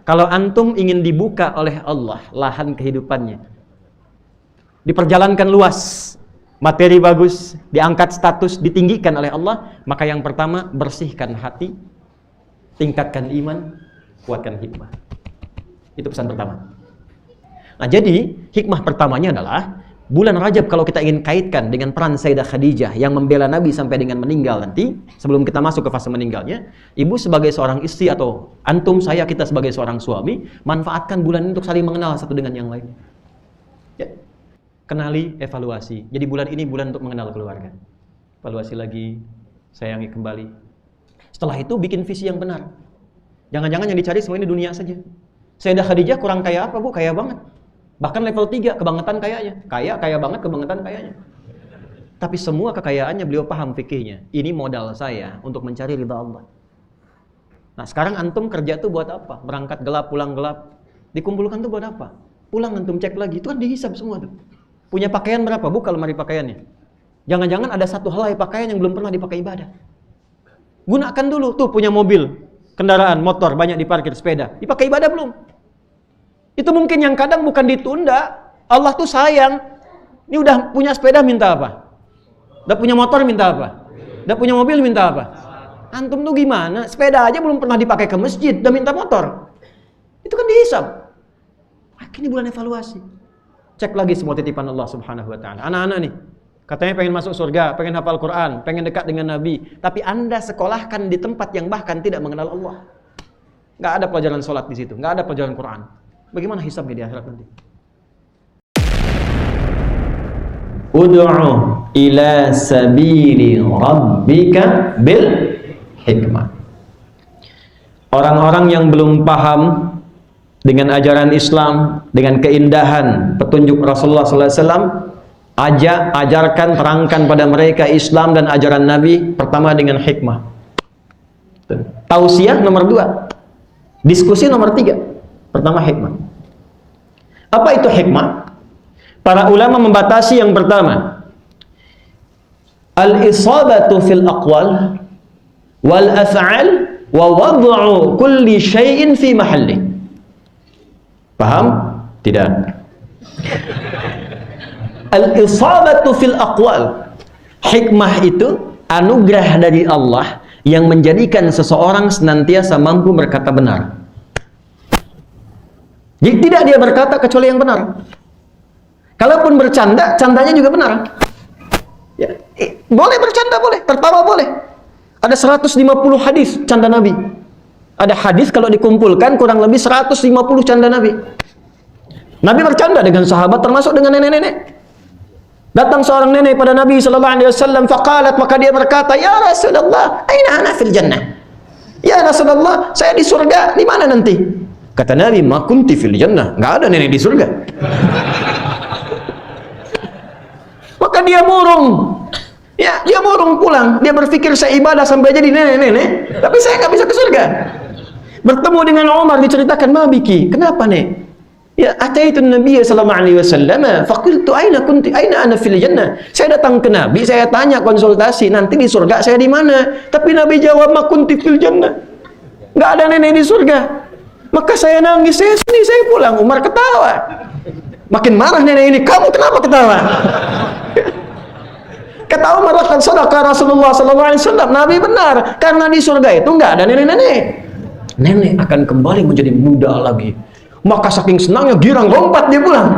Kalau antum ingin dibuka oleh Allah lahan kehidupannya, diperjalankan luas, materi bagus, diangkat status, ditinggikan oleh Allah, maka yang pertama, bersihkan hati, tingkatkan iman, kuatkan hikmah. Itu pesan pertama. Nah, jadi hikmah pertamanya adalah bulan Rajab, kalau kita ingin kaitkan dengan peran Sayyidah Khadijah yang membela Nabi sampai dengan meninggal nanti, sebelum kita masuk ke fase meninggalnya, ibu sebagai seorang istri atau antum, saya, kita sebagai seorang suami, manfaatkan bulan ini untuk saling mengenal satu dengan yang lainnya. Ya. Kenali, evaluasi. Jadi bulan ini bulan untuk mengenal keluarga. Evaluasi lagi, sayangi kembali. Setelah itu bikin visi yang benar. Jangan-jangan yang dicari semua ini dunia saja. Sayyidah Khadijah kurang kaya apa, Bu? Kaya banget. Bahkan level 3, kebangetan kayanya. Kaya banget, kebangetan kayanya. Tapi semua kekayaannya beliau paham fikihnya. Ini modal saya untuk mencari ridha Allah. Nah, sekarang antum kerja tuh buat apa? Berangkat gelap, pulang gelap. Dikumpulkan tuh buat apa? Pulang antum cek lagi, itu kan dihisab semua tuh. Punya pakaian berapa? Buka lemari pakaiannya. Jangan-jangan ada satu helai pakaian yang belum pernah dipakai ibadah. Gunakan dulu. Tuh punya mobil, kendaraan, motor, banyak diparkir, sepeda. Dipakai ibadah belum? Itu mungkin yang kadang bukan ditunda. Allah tuh sayang. Ini udah punya sepeda minta apa? Udah punya motor minta apa? Udah punya mobil minta apa? Antum tuh gimana? Sepeda aja belum pernah dipakai ke masjid, udah minta motor. Itu kan dihisab. Akhirnya bulan evaluasi. Cek lagi semua titipan Allah Subhanahu wa taala. Anak-anak nih, katanya pengen masuk surga, pengen hafal Quran, pengen dekat dengan Nabi, tapi Anda sekolahkan di tempat yang bahkan tidak mengenal Allah. Nggak ada pelajaran sholat di situ, nggak ada pelajaran Quran. Bagaimana hisabnya di akhirat nanti? Ud'u ila sabili rabbika bil hikmah. Orang-orang yang belum paham dengan ajaran Islam, dengan keindahan petunjuk Rasulullah SAW, ajarkan, terangkan pada mereka Islam dan ajaran Nabi, pertama dengan hikmah. Tausiah nomor 2, diskusi nomor 3. Pertama hikmah. Apa itu hikmah? Para ulama membatasi yang pertama, al-isabatu fil aqwal wal af'al wa wad'u kulli syai'in fi mahalli. Paham? Tidak. Al-isabatu fil aqwal. Hikmah itu anugerah dari Allah yang menjadikan seseorang senantiasa mampu berkata benar. Jadi tidak dia berkata kecuali yang benar. Kalaupun bercanda, candanya juga benar. Ya, boleh bercanda, boleh, tertawa boleh. Ada 150 hadis canda Nabi. Ada hadis kalau dikumpulkan kurang lebih 150 canda Nabi. Nabi bercanda dengan sahabat, termasuk dengan nenek-nenek. Datang seorang nenek pada Nabi sallallahu alaihi wasallam, faqalat, maka dia berkata, "Ya Rasulullah, aina ana fil jannah?" Ya Rasulullah, saya di surga, di mana nanti? Kata Nabi, "Ma kunti fil jannah." Enggak ada nenek di surga. Maka dia murung. Ya, dia murung pulang. Dia berpikir saya ibadah sampai jadi nenek-nenek, tapi saya nggak bisa ke surga. Bertemu dengan Umar, diceritakan, "Ma biki, kenapa nek?" Ya, ataitu Nabi sallallahu alaihi wasallam, faqultu aina kunti, aina ana fil jannah. Saya datang ke Nabi, saya tanya konsultasi, nanti di surga saya di mana? Tapi Nabi jawab, "Ma kunti fil jannah." Enggak ada nenek di surga. Maka saya nangis, saya sedih, saya pulang. Umar ketawa. Makin marah nenek ini, "Kamu kenapa ketawa?" Kata Umar, "Laqad shadaqa Rasulullah sallallahu alaihi wasallam." Nabi benar, karena di surga itu enggak ada nenek-nenek. Nenek akan kembali menjadi muda lagi. Maka saking senangnya girang lompat dia pulang.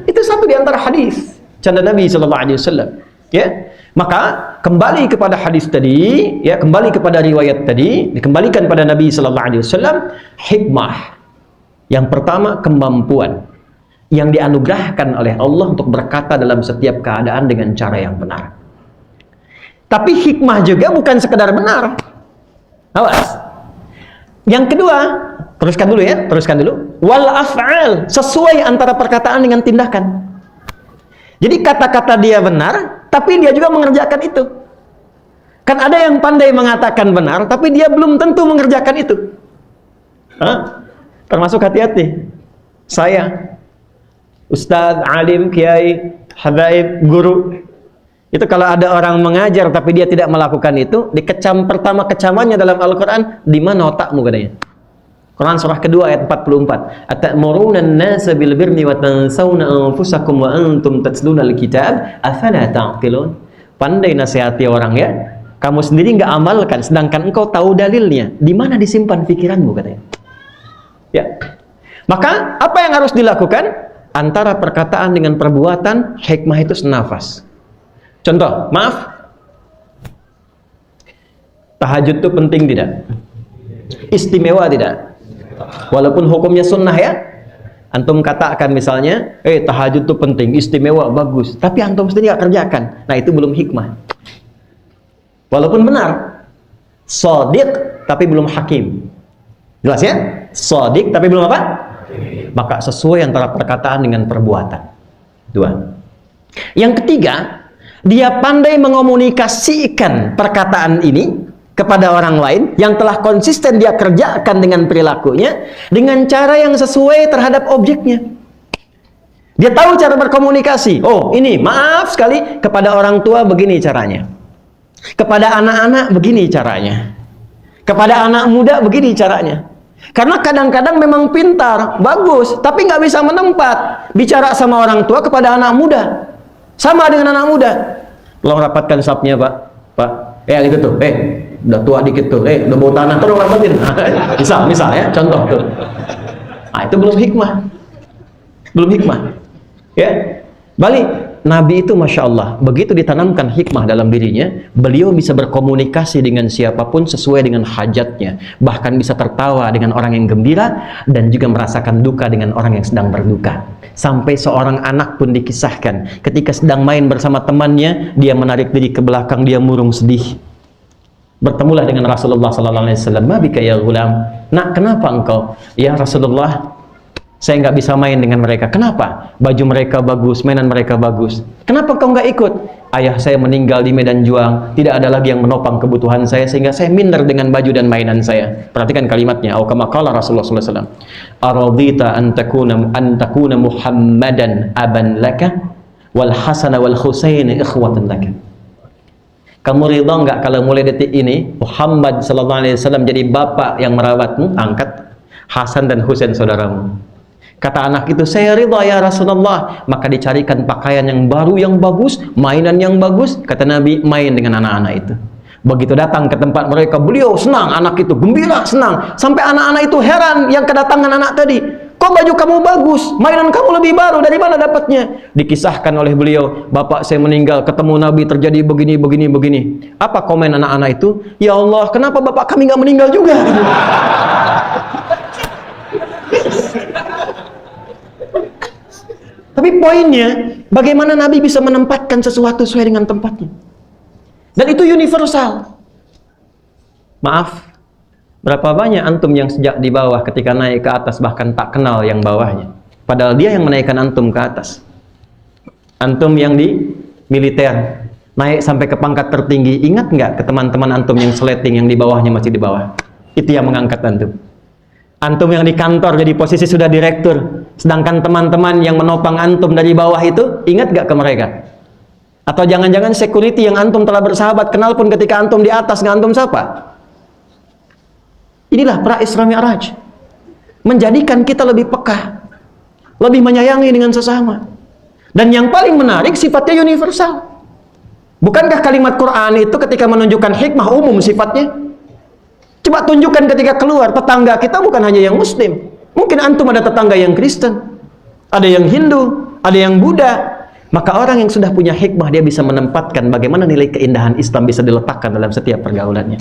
Itu satu di antara hadis canda Nabi sallallahu alaihi wasallam. Ya. Maka kembali kepada hadis tadi, ya, kembali kepada riwayat tadi, dikembalikan pada Nabi sallallahu alaihi wasallam, hikmah. Yang pertama, kemampuan yang dianugerahkan oleh Allah untuk berkata dalam setiap keadaan dengan cara yang benar. Tapi hikmah juga bukan sekedar benar. Awas. Yang kedua, teruskan dulu ya, teruskan dulu. Wal af'al, sesuai antara perkataan dengan tindakan. Jadi kata-kata dia benar, tapi dia juga mengerjakan itu. Kan ada yang pandai mengatakan benar, tapi dia belum tentu mengerjakan itu. Termasuk hati-hati. Saya, ustadz, alim, kiai, habaib, guru. Itu kalau ada orang mengajar tapi dia tidak melakukan itu, dikecam pertama kecamannya dalam Al-Quran, di mana otakmu katanya? Quran surah kedua ayat 44. Atamuruna an-nasa bil birri wa tansawna anfusakum wa antum tatluna al-kitab afala ta'qilun. Pandai nasihati orang ya. Kamu sendiri nggak amalkan, sedangkan engkau tahu dalilnya. Di mana disimpan pikiranmu katanya. Ya. Maka apa yang harus dilakukan? Antara perkataan dengan perbuatan, hikmah itu senafas. Contoh, maaf. Tahajud itu penting tidak? Istimewa tidak? Walaupun hukumnya sunnah ya. Antum katakan misalnya, tahajud itu penting, istimewa, bagus. Tapi antum sendiri nggak kerjakan. Nah itu belum hikmah. Walaupun benar. Shadiq tapi belum hakim. Jelas ya? Shadiq tapi belum apa? Maka sesuai antara perkataan dengan perbuatan. Dua. Yang ketiga, dia pandai mengomunikasikan perkataan ini kepada orang lain yang telah konsisten dia kerjakan dengan perilakunya dengan cara yang sesuai terhadap objeknya. Dia tahu cara berkomunikasi. Oh, ini maaf sekali, kepada orang tua begini caranya. Kepada anak-anak begini caranya. Kepada anak muda begini caranya. Karena kadang-kadang memang pintar, bagus, tapi nggak bisa menempat. Bicara sama orang tua kepada anak muda. Sama dengan anak muda. Tolong rapatkan sapnya, Pak. Pak, gitu tuh. Udah tua dikit tuh. Udah bau tanah, tolong rapatin. Misal ya, contoh tuh. Nah, itu belum hikmah. Belum hikmah. Ya. Balik. Nabi itu Masya Allah, begitu ditanamkan hikmah dalam dirinya, beliau bisa berkomunikasi dengan siapapun sesuai dengan hajatnya. Bahkan bisa tertawa dengan orang yang gembira, dan juga merasakan duka dengan orang yang sedang berduka. Sampai seorang anak pun dikisahkan, ketika sedang main bersama temannya, dia menarik diri ke belakang, dia murung sedih. Bertemulah dengan Rasulullah SAW. Ma bika ya ghulam? Nak, kenapa engkau? Ya Rasulullah, saya nggak bisa main dengan mereka. Kenapa? Baju mereka bagus, mainan mereka bagus. Kenapa kau nggak ikut? Ayah saya meninggal di medan juang, tidak ada lagi yang menopang kebutuhan saya, sehingga saya minder dengan baju dan mainan saya. Perhatikan kalimatnya. Au kama qala Rasulullah SAW. Aradita an takuna Muhammadan aban laka wal Hasan wal Husain ikhwatan laka. Kamu ridha nggak kalau mulai detik ini Muhammad SAW jadi bapak yang merawatmu? Angkat Hasan dan Husain saudaramu. Kata anak itu, saya ridha ya Rasulullah. Maka dicarikan pakaian yang baru, yang bagus, mainan yang bagus. Kata Nabi, main dengan anak-anak itu. Begitu datang ke tempat mereka, beliau senang, anak itu gembira, senang. Sampai anak-anak itu heran yang kedatangan anak tadi. Kok baju kamu bagus, mainan kamu lebih baru, dari mana dapatnya? Dikisahkan oleh beliau, bapak saya meninggal, ketemu Nabi terjadi begini, begini, begini. Apa komen anak-anak itu? Ya Allah, kenapa bapak kami nggak meninggal juga? Tapi poinnya, bagaimana Nabi bisa menempatkan sesuatu sesuai dengan tempatnya. Dan itu universal. Maaf, berapa banyak antum yang sejak di bawah ketika naik ke atas bahkan tak kenal yang bawahnya. Padahal dia yang menaikkan antum ke atas. Antum yang di militer, naik sampai ke pangkat tertinggi, ingat nggak ke teman-teman antum yang sleting yang di bawahnya masih di bawah? Itu yang mengangkat antum. Antum yang di kantor jadi posisi sudah direktur, sedangkan teman-teman yang menopang antum dari bawah itu, ingat gak ke mereka? Atau jangan-jangan security yang antum telah bersahabat kenal pun ketika antum di atas nggak antum sapa? Inilah pra Isra Mi'raj, menjadikan kita lebih peka, lebih menyayangi dengan sesama. Dan yang paling menarik, sifatnya universal. Bukankah kalimat Quran itu ketika menunjukkan hikmah umum sifatnya? Coba tunjukkan ketika keluar, tetangga kita bukan hanya yang Muslim. Mungkin antum ada tetangga yang Kristen, ada yang Hindu, ada yang Buddha. Maka orang yang sudah punya hikmah, dia bisa menempatkan bagaimana nilai keindahan Islam bisa diletakkan dalam setiap pergaulannya.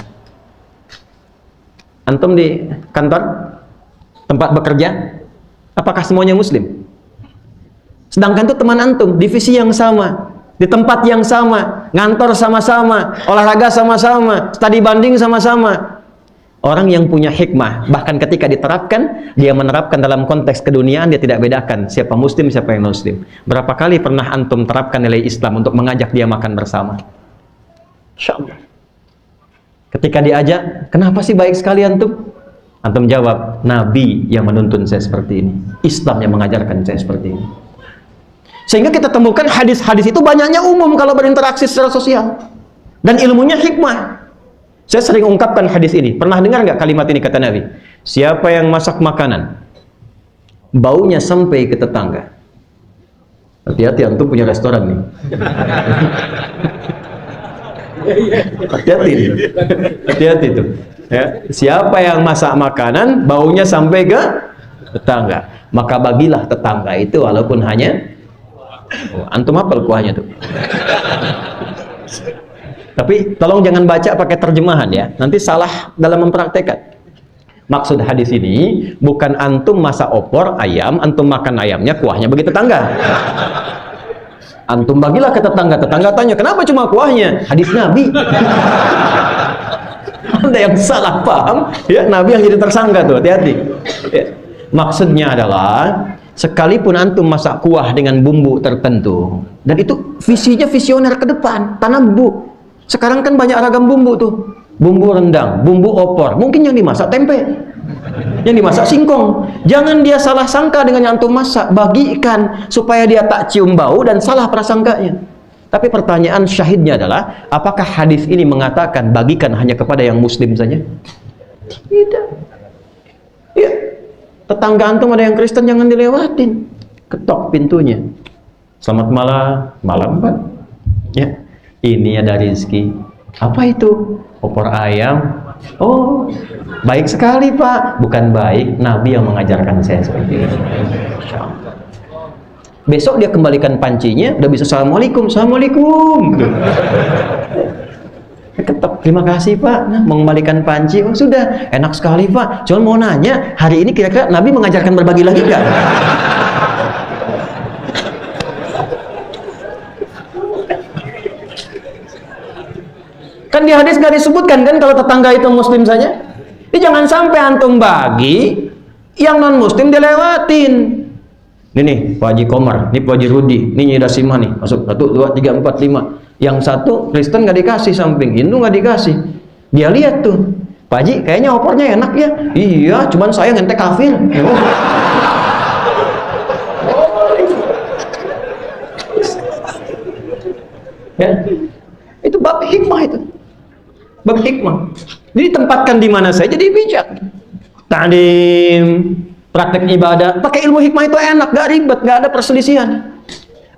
Antum di kantor, tempat bekerja, apakah semuanya Muslim? Sedangkan itu teman antum, divisi yang sama, di tempat yang sama, ngantor sama-sama, olahraga sama-sama, studi banding sama-sama. Orang yang punya hikmah, bahkan ketika diterapkan, dia menerapkan dalam konteks keduniaan, dia tidak bedakan siapa Muslim, siapa yang Muslim. Berapa kali pernah antum terapkan nilai Islam untuk mengajak dia makan bersama? Insya Allah. Ketika diajak, kenapa sih baik sekali antum? Antum jawab, Nabi yang menuntun saya seperti ini, Islam yang mengajarkan saya seperti ini. Sehingga kita temukan hadis-hadis itu banyaknya umum kalau berinteraksi secara sosial, dan ilmunya hikmah. Saya sering ungkapkan hadis ini. Pernah dengar nggak kalimat ini kata Nabi? siapa yang masak makanan baunya sampai ke tetangga. Hati-hati, antum punya restoran nih. Hati-hati, hati-hati tuh. Ya, siapa yang masak makanan baunya sampai ke tetangga, maka bagilah tetangga itu walaupun hanya antum hafal kuahnya tuh. Tapi tolong jangan baca pakai terjemahan ya, nanti salah dalam mempraktekkan. Maksud hadis ini bukan antum masak opor ayam, antum makan ayamnya, kuahnya bagi tetangga. Antum bagilah ke tetangga, tetangga tanya, kenapa cuma kuahnya? Hadis Nabi. Ada yang salah paham, ya, Nabi yang jadi tersangka tuh, hati-hati. Ya. Maksudnya adalah, sekalipun antum masak kuah dengan bumbu tertentu, dan itu visinya visioner ke depan, tanambu. Sekarang kan banyak ragam bumbu tuh. Bumbu rendang, bumbu opor, mungkin yang dimasak tempe, yang dimasak singkong. Jangan dia salah sangka dengan yang antum masak, bagikan supaya dia tak cium bau dan salah prasangkanya. Tapi pertanyaan syahidnya adalah, apakah hadis ini mengatakan bagikan hanya kepada yang muslim saja? Tidak. Ya, tetangga antum ada yang Kristen, jangan dilewatin, ketok pintunya. Selamat malam, malam Pak. Ya, ini ada rezeki. Apa itu? Opor ayam. Oh, baik sekali Pak. Bukan baik, Nabi yang mengajarkan saya seperti itu. Besok dia kembalikan pancinya, udah bisa assalamualaikum, assalamualaikum. Ketok, terima kasih Pak. Nah, mengembalikan panci. Oh sudah, enak sekali Pak. Cuma mau nanya, hari ini kira-kira Nabi mengajarkan berbagi lagi nggak? Kan di hadis gak disebutkan kan kalau tetangga itu muslim saja. Jadi jangan sampai antum bagi yang non muslim dilewatin. Ini nih Pak Haji Komar, ini Pak Haji Rudi, ini Nyi Dasimah nih, masuk 1, 2, 3, 4, 5. Yang satu Kristen gak dikasih samping, Hindu gak dikasih. Dia lihat tuh, Pak Haji kayaknya opornya enak ya. Iya, cuman saya ngentek kafir. Ya, itu bab hikmah itu. Bab hikmah. Jadi tempatkan di mana saja jadi bijak. Ta'lim, praktek ibadah, pakai ilmu hikmah itu enak, gak ribet, gak ada perselisihan.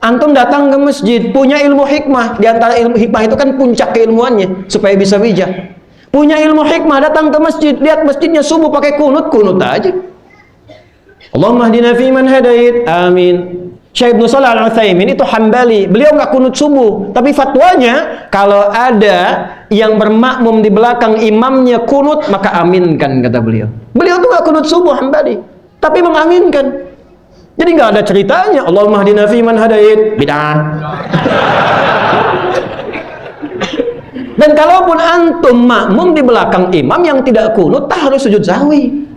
Antum datang ke masjid, punya ilmu hikmah. Di antara ilmu hikmah itu kan puncak keilmuannya, supaya bisa bijak. Punya ilmu hikmah, datang ke masjid, lihat masjidnya subuh pakai kunut aja. Allahumma hdina fi man hadait, amin. Syekh Ibnu Shalih Al-Utsaimin itu Hambali, beliau nggak kunut subuh, tapi fatwanya kalau ada yang bermakmum di belakang imamnya kunut, maka aminkan, kata beliau. Beliau tuh nggak kunut subuh, Hambali, tapi mengaminkan. Jadi nggak ada ceritanya Allahumma hdina fi man hadait, bid'ah. Dan kalaupun antum makmum di belakang imam yang tidak kunut, tak harus sujud sahwi.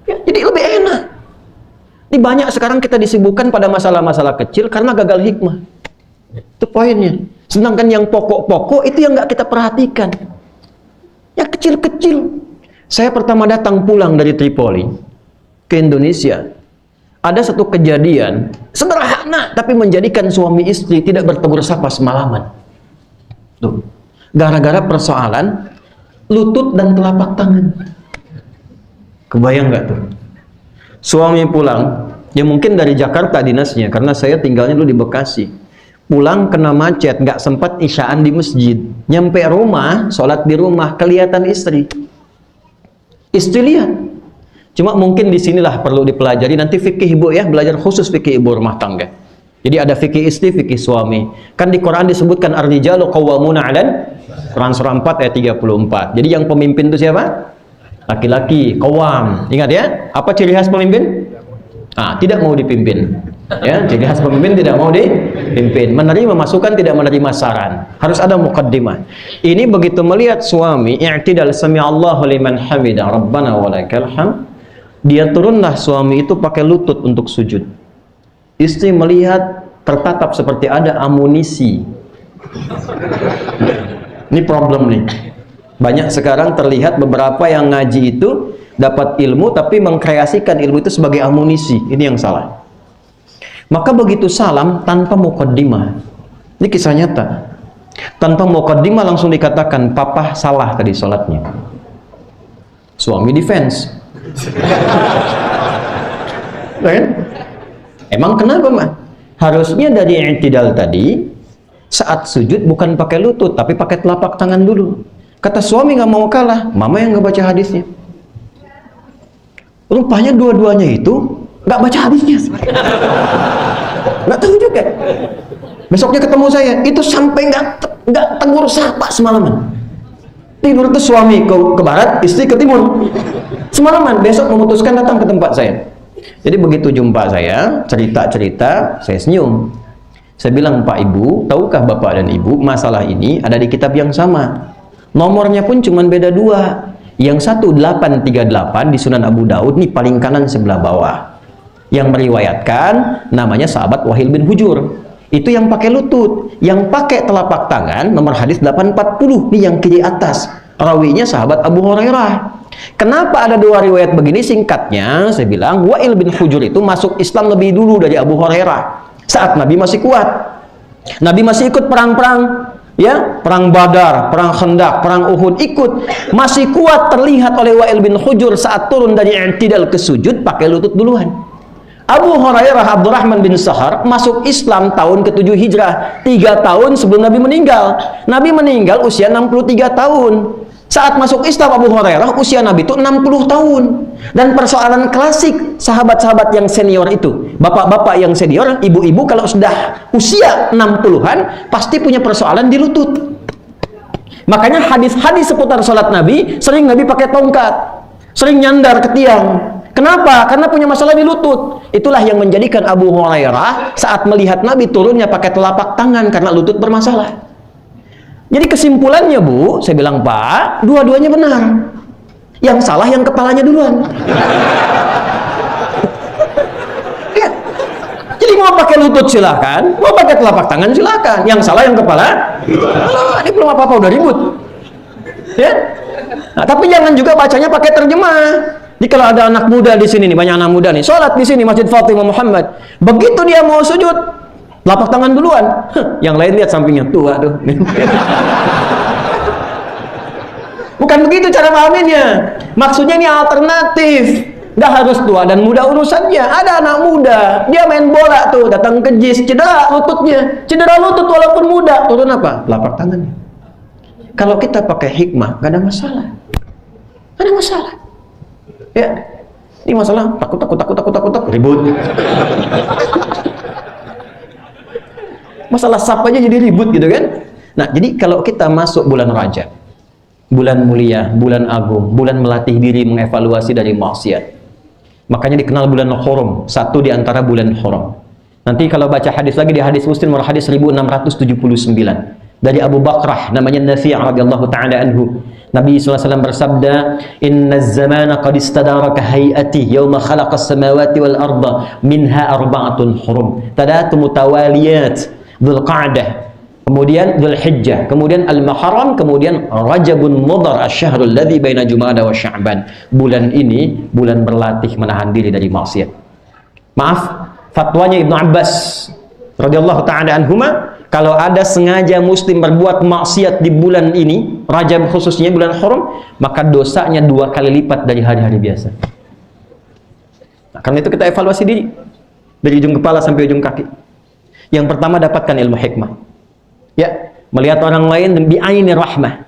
Ya, jadi lebih enak. Ini banyak sekarang kita disibukkan pada masalah-masalah kecil karena gagal hikmah. Itu poinnya. Sedangkan yang pokok-pokok itu yang nggak kita perhatikan. Yang kecil-kecil. Saya pertama datang pulang dari Tripoli ke Indonesia. Ada satu kejadian sederhana tapi menjadikan suami istri tidak bertegur sapa semalaman. Tuh. Gara-gara persoalan lutut dan telapak tangan. Kebayang nggak tuh? Suami pulang, ya mungkin dari Jakarta dinasnya, karena saya tinggalnya dulu di Bekasi. Pulang kena macet, nggak sempat isyaan di masjid. Nyampe rumah, sholat di rumah, kelihatan istri. Istri lihat. Cuma mungkin disinilah perlu dipelajari. Nanti fikih ibu ya, belajar khusus fikih ibu rumah tangga. Jadi ada fikih istri, fikih suami. Kan di Quran disebutkan ar-rijalu qawwamuna 'alan, Quran surah 4 ayat 34. Jadi yang pemimpin itu siapa? Laki-laki, qawwam. Ingat ya, apa ciri khas pemimpin? Tidak mau dipimpin. Ya, ciri khas pemimpin tidak mau dipimpin. Menerima masukan, tidak menerima saran. Harus ada muqaddimah. Ini begitu melihat suami, i'tidal sami'allahu liman hamida, rabbana walakal hamd. Dia turunlah suami itu pakai lutut untuk sujud. Istri melihat tertatap seperti ada amunisi. Ini problem nih. Banyak sekarang terlihat beberapa yang ngaji itu dapat ilmu tapi mengkreasikan ilmu itu sebagai amunisi. Ini yang salah. Maka begitu salam tanpa muqaddimah. Ini kisah nyata. Tanpa muqaddimah langsung dikatakan, papa salah tadi sholatnya. Suami defense. Kan? Emang kenapa mah? Harusnya dari i'tidal tadi, saat sujud bukan pakai lutut, tapi pakai telapak tangan dulu. Kata suami nggak mau kalah, mama yang nggak baca hadisnya. Rupanya dua-duanya itu nggak baca hadisnya. Nggak tahu juga. Besoknya ketemu saya, itu sampai nggak tegur sapa semalaman. Tidur tuh suami ke barat, istri ke timur. Semalaman, besok memutuskan datang ke tempat saya. Jadi begitu jumpa saya, cerita-cerita, saya senyum. Saya bilang, Pak Ibu, tahukah Bapak dan Ibu, masalah ini ada di kitab yang sama. Nomornya pun cuma beda 2. Yang 1838 di Sunan Abu Daud, nih paling kanan sebelah bawah. Yang meriwayatkan, namanya sahabat Wahil bin Hujur. Itu yang pakai lutut. Yang pakai telapak tangan, nomor hadis 840, nih yang kiri atas. Rawinya sahabat Abu Hurairah. Kenapa ada 2 riwayat begini? Singkatnya, saya bilang, Wa'il bin Hujur itu masuk Islam lebih dulu dari Abu Hurairah. Saat Nabi masih kuat. Nabi masih ikut perang-perang. Ya, perang Badar, perang Khandaq, perang Uhud, ikut. Masih kuat terlihat oleh Wa'il bin Hujur saat turun dari i'tidal ke sujud, pakai lutut duluan. Abu Hurairah Abdurrahman bin Sahar masuk Islam tahun ke-7 Hijrah, 3 tahun sebelum Nabi meninggal. Nabi meninggal usia 63 tahun. Saat masuk Islam Abu Hurairah usia Nabi itu 60 tahun. Dan persoalan klasik sahabat-sahabat yang senior itu, bapak-bapak yang senior, ibu-ibu kalau sudah usia 60-an pasti punya persoalan di lutut. Makanya hadis-hadis seputar sholat Nabi, sering Nabi pakai tongkat, sering nyandar ke tiang. Kenapa? Karena punya masalah di lutut. Itulah yang menjadikan Abu Hurairah saat melihat Nabi turunnya pakai telapak tangan karena lutut bermasalah. Jadi kesimpulannya, Bu, saya bilang, Pak, dua-duanya benar. Yang salah yang kepalanya duluan. Ya. Jadi mau pakai lutut silakan, mau pakai telapak tangan silakan. Yang salah yang kepala. Alah, ini belum apa-apa udah ribut. Ya. Nah, tapi jangan juga bacanya pakai terjemah. Jadi kalau ada anak muda di sini nih, banyak anak muda nih, sholat di sini Masjid Fatimah Muhammad. Begitu dia mau sujud, telapak tangan duluan. Yang lain lihat sampingnya, tuh aduh. Bukan begitu cara pahaminnya. Maksudnya ini alternatif. Nggak harus tua dan muda urusannya. Ada anak muda, dia main bola tuh, datang ke JIS, cedera lututnya. Cedera lutut walaupun muda, turun apa? Telapak tangannya. Kalau kita pakai hikmah, nggak ada masalah. Nggak ada masalah. Ya, ini masalah takut ribut. Masalah sap aja jadi ribut gitu kan. Nah, jadi kalau kita masuk bulan Rajab, bulan mulia, bulan agung, bulan melatih diri mengevaluasi dari maksiat, makanya dikenal bulan Hurum, satu di antara bulan Hurum. Nanti kalau baca hadis lagi di hadis Muslim nomor hadis 1679 dari Abu Bakrah namanya Nafi' radhiyallahu taala anhu. Nabi SAW bersabda, Inna zamana qad istadara ka hayati yawma khalaqas samawati wal arda minha arba'atun hurum. Tadatu mutawaliyat, Dzulqa'dah, kemudian Dzulhijjah, kemudian Al-Muharram, kemudian Rajabun Mudhar asy-syahrul ladzi baina Jumada wa Sya'ban. Bulan ini bulan berlatih menahan diri dari maksiat. Maaf, fatwanya Ibnu Abbas radhiyallahu taala anhuma, kalau ada sengaja muslim berbuat maksiat di bulan ini, Rajab khususnya bulan Hurum, maka dosanya 2 kali lipat dari hari-hari biasa. Nah, karena itu kita evaluasi diri dari ujung kepala sampai ujung kaki. Yang pertama, dapatkan ilmu hikmah. Ya, melihat orang lain bi'aini rahmah.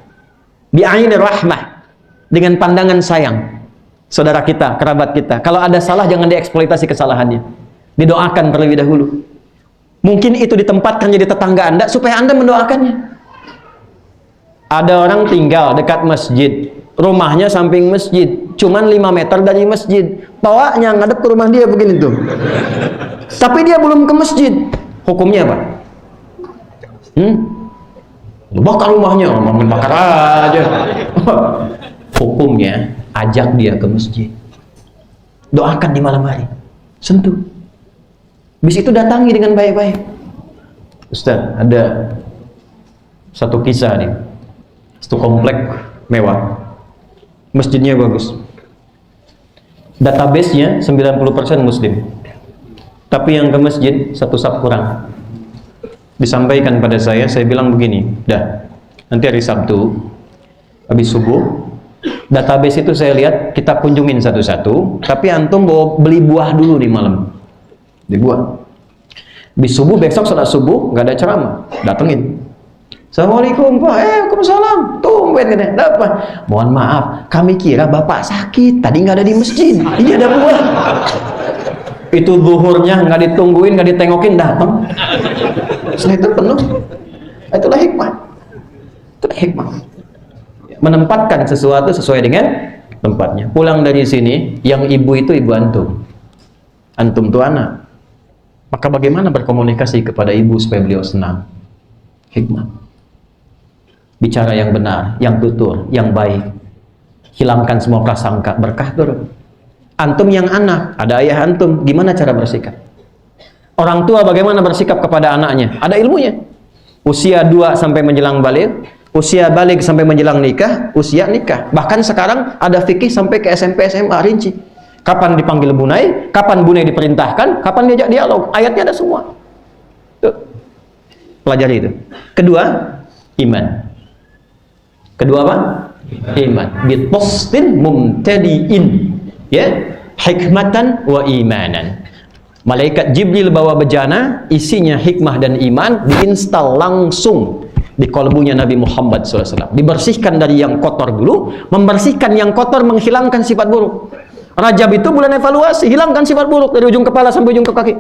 Bi'aini rahmah, dengan pandangan sayang. Saudara kita, kerabat kita, kalau ada salah jangan dieksploitasi kesalahannya. Didoakan terlebih dahulu. Mungkin itu ditempatkan jadi tetangga Anda supaya Anda mendoakannya. Ada orang tinggal dekat masjid, rumahnya samping masjid, cuman 5 meter dari masjid. Tawaknya ngadep ke rumah dia begini tuh. Tapi dia belum ke masjid. Hukumnya apa? Bakar rumahnya, main bakar aja. Hukumnya ajak dia ke masjid. Doakan di malam hari. Sentuh. Bis itu datangi dengan baik-baik. Ustaz, ada satu kisah nih. Satu komplek mewah. Masjidnya bagus. Database-nya 90% muslim. Tapi yang ke masjid satu saf kurang. Disampaikan pada saya bilang begini, dah, nanti hari Sabtu habis subuh Database itu saya lihat kita kunjungin satu-satu, tapi antum bawa beli buah dulu nih malam. Di buah. Di subuh besok salat subuh nggak ada ceramah, datengin. Assalamualaikum Pak, Waalaikumsalam. Tumben kan? Apa? Mohon maaf, kami kira Bapak sakit, tadi nggak ada di masjid. Ini ada buah. Itu zuhurnya nggak ditungguin, nggak ditengokin, datang. Setelah itu penuh. Itulah hikmah. Itulah hikmah. Menempatkan sesuatu sesuai dengan tempatnya. Pulang dari sini, yang ibu itu ibu antum. Antum tuh anak. Maka bagaimana berkomunikasi kepada ibu supaya beliau senang? Hikmah. Bicara yang benar, yang tutur, yang baik. Hilangkan semua prasangka, berkah turun. Antum yang anak, ada ayah antum, gimana cara bersikap? Orang tua bagaimana bersikap kepada anaknya? Ada ilmunya. Usia 2 sampai menjelang balik, usia balik sampai menjelang nikah, usia nikah. Bahkan sekarang ada fikih sampai ke SMP, SMA, rinci. Kapan dipanggil bunai, kapan bunai diperintahkan, kapan diajak dialog. Ayatnya ada semua. Tuh. Pelajari itu. Kedua, iman. Kedua apa? Iman. Bitastin mumtadiin. Ya, hikmatan wa imanan. Malaikat Jibril bawa bejana, isinya hikmah dan iman, diinstal langsung di kolbunya Nabi Muhammad SAW. Dibersihkan dari yang kotor dulu, membersihkan yang kotor, menghilangkan sifat buruk. Rajab itu bulan evaluasi, hilangkan sifat buruk dari ujung kepala sampai ujung ke kaki.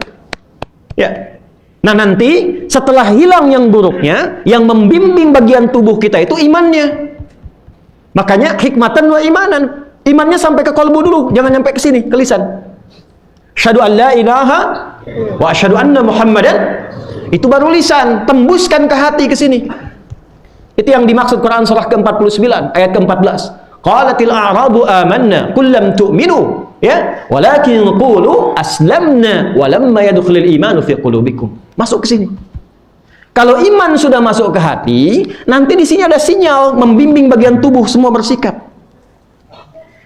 Ya. Nah nanti setelah hilang yang buruknya, yang membimbing bagian tubuh kita itu imannya. Makanya hikmatan wa imanan. Imannya sampai ke kolbu dulu, jangan sampai ke sini, ke lisan. Asyhadu an la ilaha wa asyhadu anna Muhammadan. Itu baru lisan, tembuskan ke hati ke sini. Itu yang dimaksud Quran surah ke-49 ayat ke-14. Qalatil a'rabu amanna qul lam tu'minu ya walakin qulu aslamna wa lamma yadkhulul imanu fi qulubikum. Masuk ke sini. Kalau iman sudah masuk ke hati, nanti di sini ada sinyal membimbing bagian tubuh semua bersikap.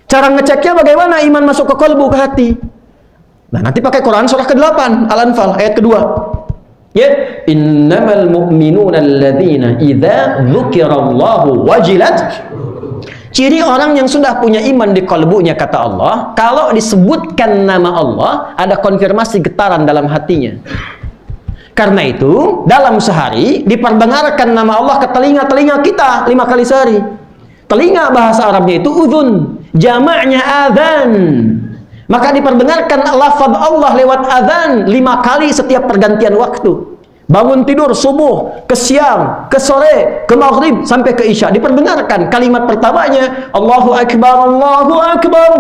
Cara ngeceknya bagaimana iman masuk ke kolbu, ke hati? Nah, nanti pakai Quran surah ke-8 Al-Anfal ayat kedua. Ya, innamal mu'minuna alladzina idza dzukirallahu wajilat. Ciri orang yang sudah punya iman di kalbunya, kata Allah, kalau disebutkan nama Allah, ada konfirmasi getaran dalam hatinya. Karena itu, dalam sehari diperdengarkan nama Allah ke telinga-telinga kita 5 kali sehari. Telinga bahasa Arabnya itu udhun, jamaknya adzan. Maka diperdengarkan lafaz Allah lewat adzan 5 kali setiap pergantian waktu. Bangun tidur subuh, ke siang, ke sore, ke maghrib sampai ke isya diperdengarkan kalimat pertamanya Allahu Akbar, Allahu Akbar.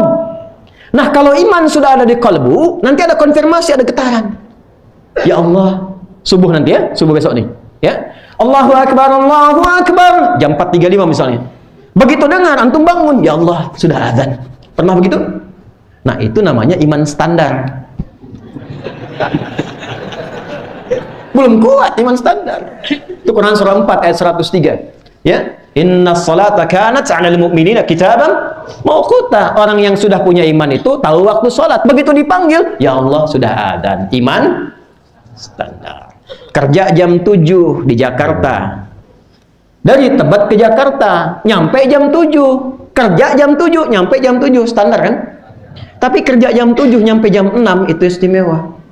Nah, kalau iman sudah ada di kalbu, nanti ada konfirmasi, ada getaran. Ya Allah, subuh nanti ya, subuh besok nih, ya. Allahu Akbar, Allahu Akbar. Jam 4.35 misalnya. Begitu dengar antum bangun, ya Allah, sudah azan. Pernah begitu? Nah, itu namanya iman standar. Belum kuat iman standar. Itu Quran surah 4 ayat 103. Ya, innas salata kanat 'alal mu'minina kitaban mawquta. Orang yang sudah punya iman itu tahu waktu salat. Begitu dipanggil, ya Allah, sudah adzan. Iman standar. Kerja jam 7 di Jakarta. Dari Tebet ke Jakarta, nyampe jam 7. Kerja jam 7, nyampe jam 7, standar kan? Tapi kerja jam 7 nyampe jam 6 itu istimewa.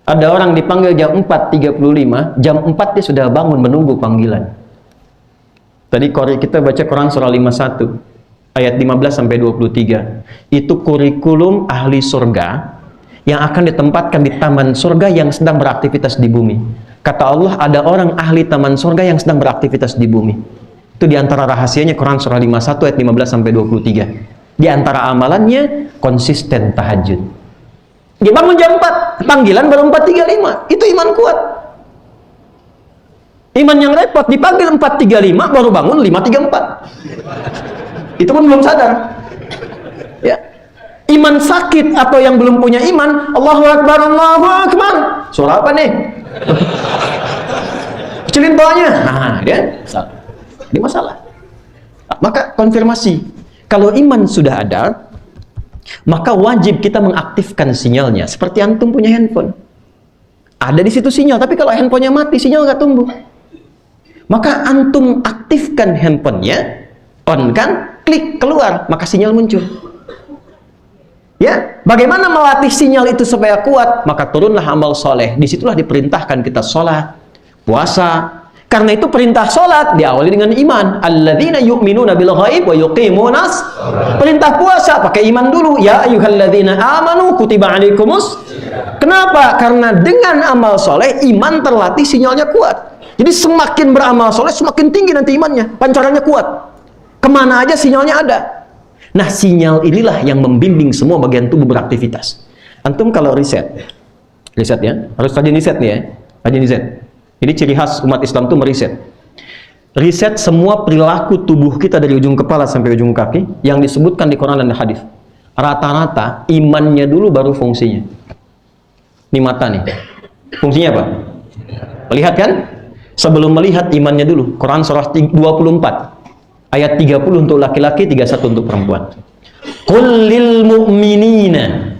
Ada orang dipanggil jam 4.35, jam 4 dia sudah bangun menunggu panggilan. Tadi kita baca Quran surah 51 ayat 15 sampai 23. Itu kurikulum ahli surga yang akan ditempatkan di taman surga yang sedang beraktivitas di bumi. Kata Allah, ada orang ahli taman surga yang sedang beraktivitas di bumi. Itu diantara rahasianya Quran surah 51 ayat 15 sampai 23. Di antara amalannya konsisten tahajud. Dia bangun jam 4, panggilan baru 4.35. Itu iman kuat. Iman yang repot, dipanggil 4.35, baru bangun 5.34. Itu pun belum sadar. Ya. Iman sakit atau yang belum punya iman, Allahu Akbar, Allahu Akbar. Surah apa nih? Kecilin bawahnya. Nah, dia salah. Ini masalah. Maka konfirmasi. Kalau iman sudah ada, maka wajib kita mengaktifkan sinyalnya. Seperti antum punya handphone, ada di situ sinyal, tapi kalau handphonenya mati, sinyal nggak tumbuh. Maka antum aktifkan handphonenya, on kan, klik keluar, maka sinyal muncul. Ya, bagaimana melatih sinyal itu supaya kuat? Maka turunlah amal soleh. Disitulah diperintahkan kita sholat, puasa. Karena itu perintah sholat diawali dengan iman. Alladzina yu'minuna bil ghaib wa yuqimunas. Perintah puasa pakai iman dulu. Ya ayyuhalladzina amanu kutiba alaikumus. Kenapa? Karena dengan amal soleh iman terlatih, sinyalnya kuat. Jadi semakin beramal soleh semakin tinggi nanti imannya, pancarannya kuat. Kemana aja sinyalnya ada. Nah, sinyal inilah yang membimbing semua bagian tubuh beraktivitas. Antum kalau riset ya, harus rajin riset nih ya, rajin riset. Jadi ciri khas umat Islam itu meriset. Riset semua perilaku tubuh kita dari ujung kepala sampai ujung kaki yang disebutkan di Quran dan hadis. Rata-rata imannya dulu baru fungsinya. Ini mata nih. Fungsinya apa? Melihat kan? Sebelum melihat imannya dulu. Quran surah 24. Ayat 30 untuk laki-laki, 31 untuk perempuan. Qul lil mu'minina.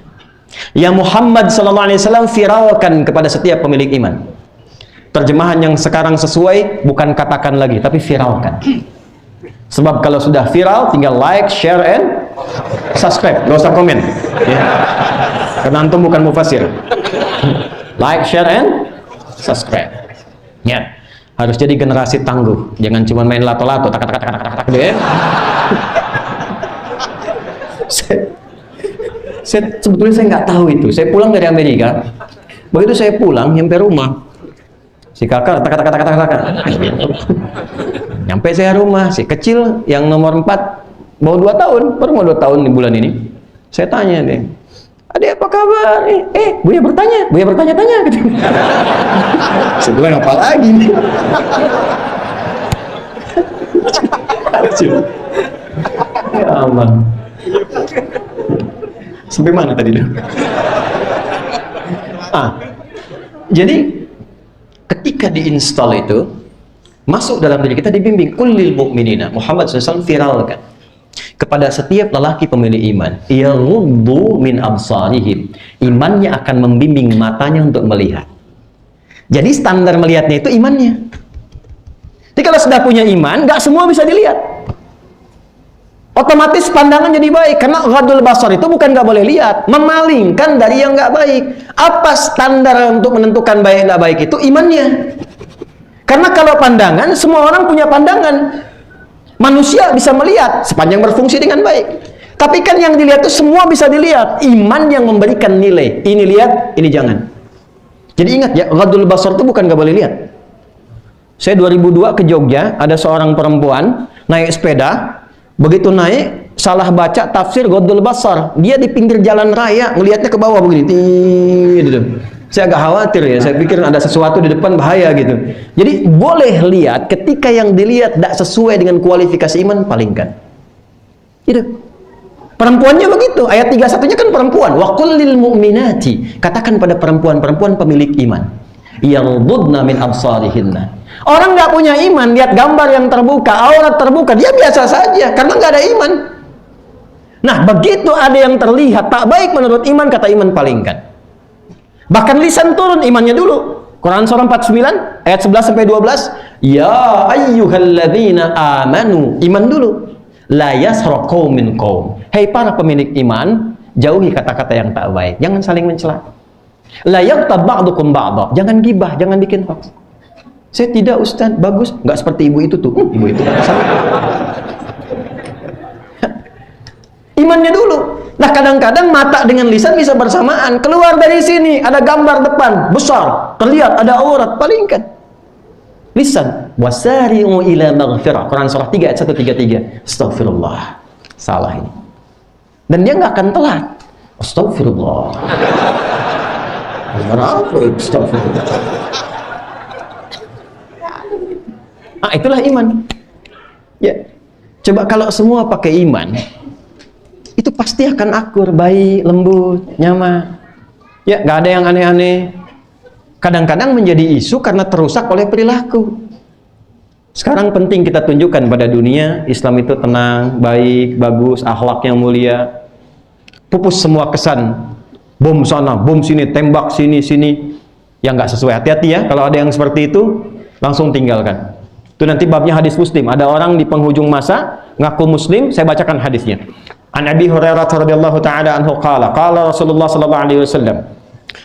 Ya Muhammad sallallahu alaihi wasallam, viralkan kepada setiap pemilik iman. Terjemahan yang sekarang sesuai, bukan katakan lagi, tapi viralkan. Sebab kalau sudah viral, tinggal like, share, and subscribe. Gak usah komen. Ya. Karena antum bukan mufasir. Like, share, and subscribe. Ya. Harus jadi generasi tangguh, jangan cuma main lato-lato, tak deh. Sebetulnya saya nggak tahu itu. Saya pulang dari Amerika, begitu saya pulang nyampe rumah, si kakak tak. Nyampe saya rumah, si kecil yang nomor 4 mau 2 tahun, baru mau 2 tahun di bulan ini. Saya tanya deh, Adik apa kabar? Buya bertanya-tanya gitu. Sebelah apa lagi nih? Ya aman. Sampai mana tadi dah? Jadi ketika diinstal itu masuk dalam diri kita, dibimbing kullil mu'minina. Muhammad SAW viralkan kepada setiap lelaki pemilik iman, yaghuddu min absarihim. Imannya akan membimbing matanya untuk melihat. Jadi standar melihatnya itu imannya. Jadi kalau sudah punya iman, nggak semua bisa dilihat. Otomatis pandangan jadi baik, karena ghadul basar itu bukan nggak boleh lihat, memalingkan dari yang nggak baik. Apa standar untuk menentukan baik nggak baik itu? Imannya. Karena kalau pandangan, semua orang punya pandangan. Manusia bisa melihat sepanjang berfungsi dengan baik. Tapi kan yang dilihat itu semua bisa dilihat. Iman yang memberikan nilai. Ini lihat, ini jangan. Jadi ingat ya, ghadul basar itu bukan nggak boleh lihat. Saya 2002 ke Jogja, ada seorang perempuan naik sepeda. Begitu naik, salah baca tafsir ghadul basar. Dia di pinggir jalan raya, ngelihatnya ke bawah begini. Saya agak khawatir ya, saya pikir ada sesuatu di depan bahaya gitu. Jadi boleh lihat, ketika yang dilihat tidak sesuai dengan kualifikasi iman, palingkan. Gitu. Perempuannya begitu, ayat 31-nya kan perempuan. Wa qul lil mu'minati, katakan pada perempuan-perempuan pemilik iman, yaghuddna min absarihinna. Orang nggak punya iman, lihat gambar yang terbuka, aurat terbuka, dia biasa saja karena nggak ada iman. Nah, begitu ada yang terlihat tak baik menurut iman, kata iman palingkan. Bahkan lisan turun, imannya dulu. Quran surah 49 ayat 11 sampai 12. Ya ayyuhalladzina amanu, iman dulu. La yasra qaumin qaum. Hei para pemilik iman, jauhi kata-kata yang tak baik. Jangan saling mencela. La yaghtab ba'dukum ba'dha. Jangan gibah, jangan bikin hoax. Saya tidak, Ustaz, bagus. Enggak seperti ibu itu tuh. Ibu itu imannya dulu. Nah, kadang-kadang mata dengan lisan bisa bersamaan. Keluar dari sini, ada gambar depan, besar, terlihat ada aurat, palingkan. Lisan, wasari'u ila maghfirah. Quran surah 3 ayat 133. Astagfirullah. Salah ini. Dan dia nggak akan telat. Astagfirullah. Astagfirullah. Itulah iman. Ya. Coba kalau semua pakai iman, itu pasti akan akur, baik, lembut, nyaman. Ya, nggak ada yang aneh-aneh. Kadang-kadang menjadi isu karena terusak oleh perilaku. Sekarang penting kita tunjukkan pada dunia, Islam itu tenang, baik, bagus, akhlak yang mulia. Pupus semua kesan, bom sana, bom sini, tembak sini, sini. Yang nggak sesuai. Hati-hati ya, kalau ada yang seperti itu, langsung tinggalkan. Itu nanti babnya hadis Muslim. Ada orang di penghujung masa ngaku muslim, saya bacakan hadisnya. An Abi Hurairah radhiyallahu taala anhu qala Rasulullah sallallahu alaihi wasallam.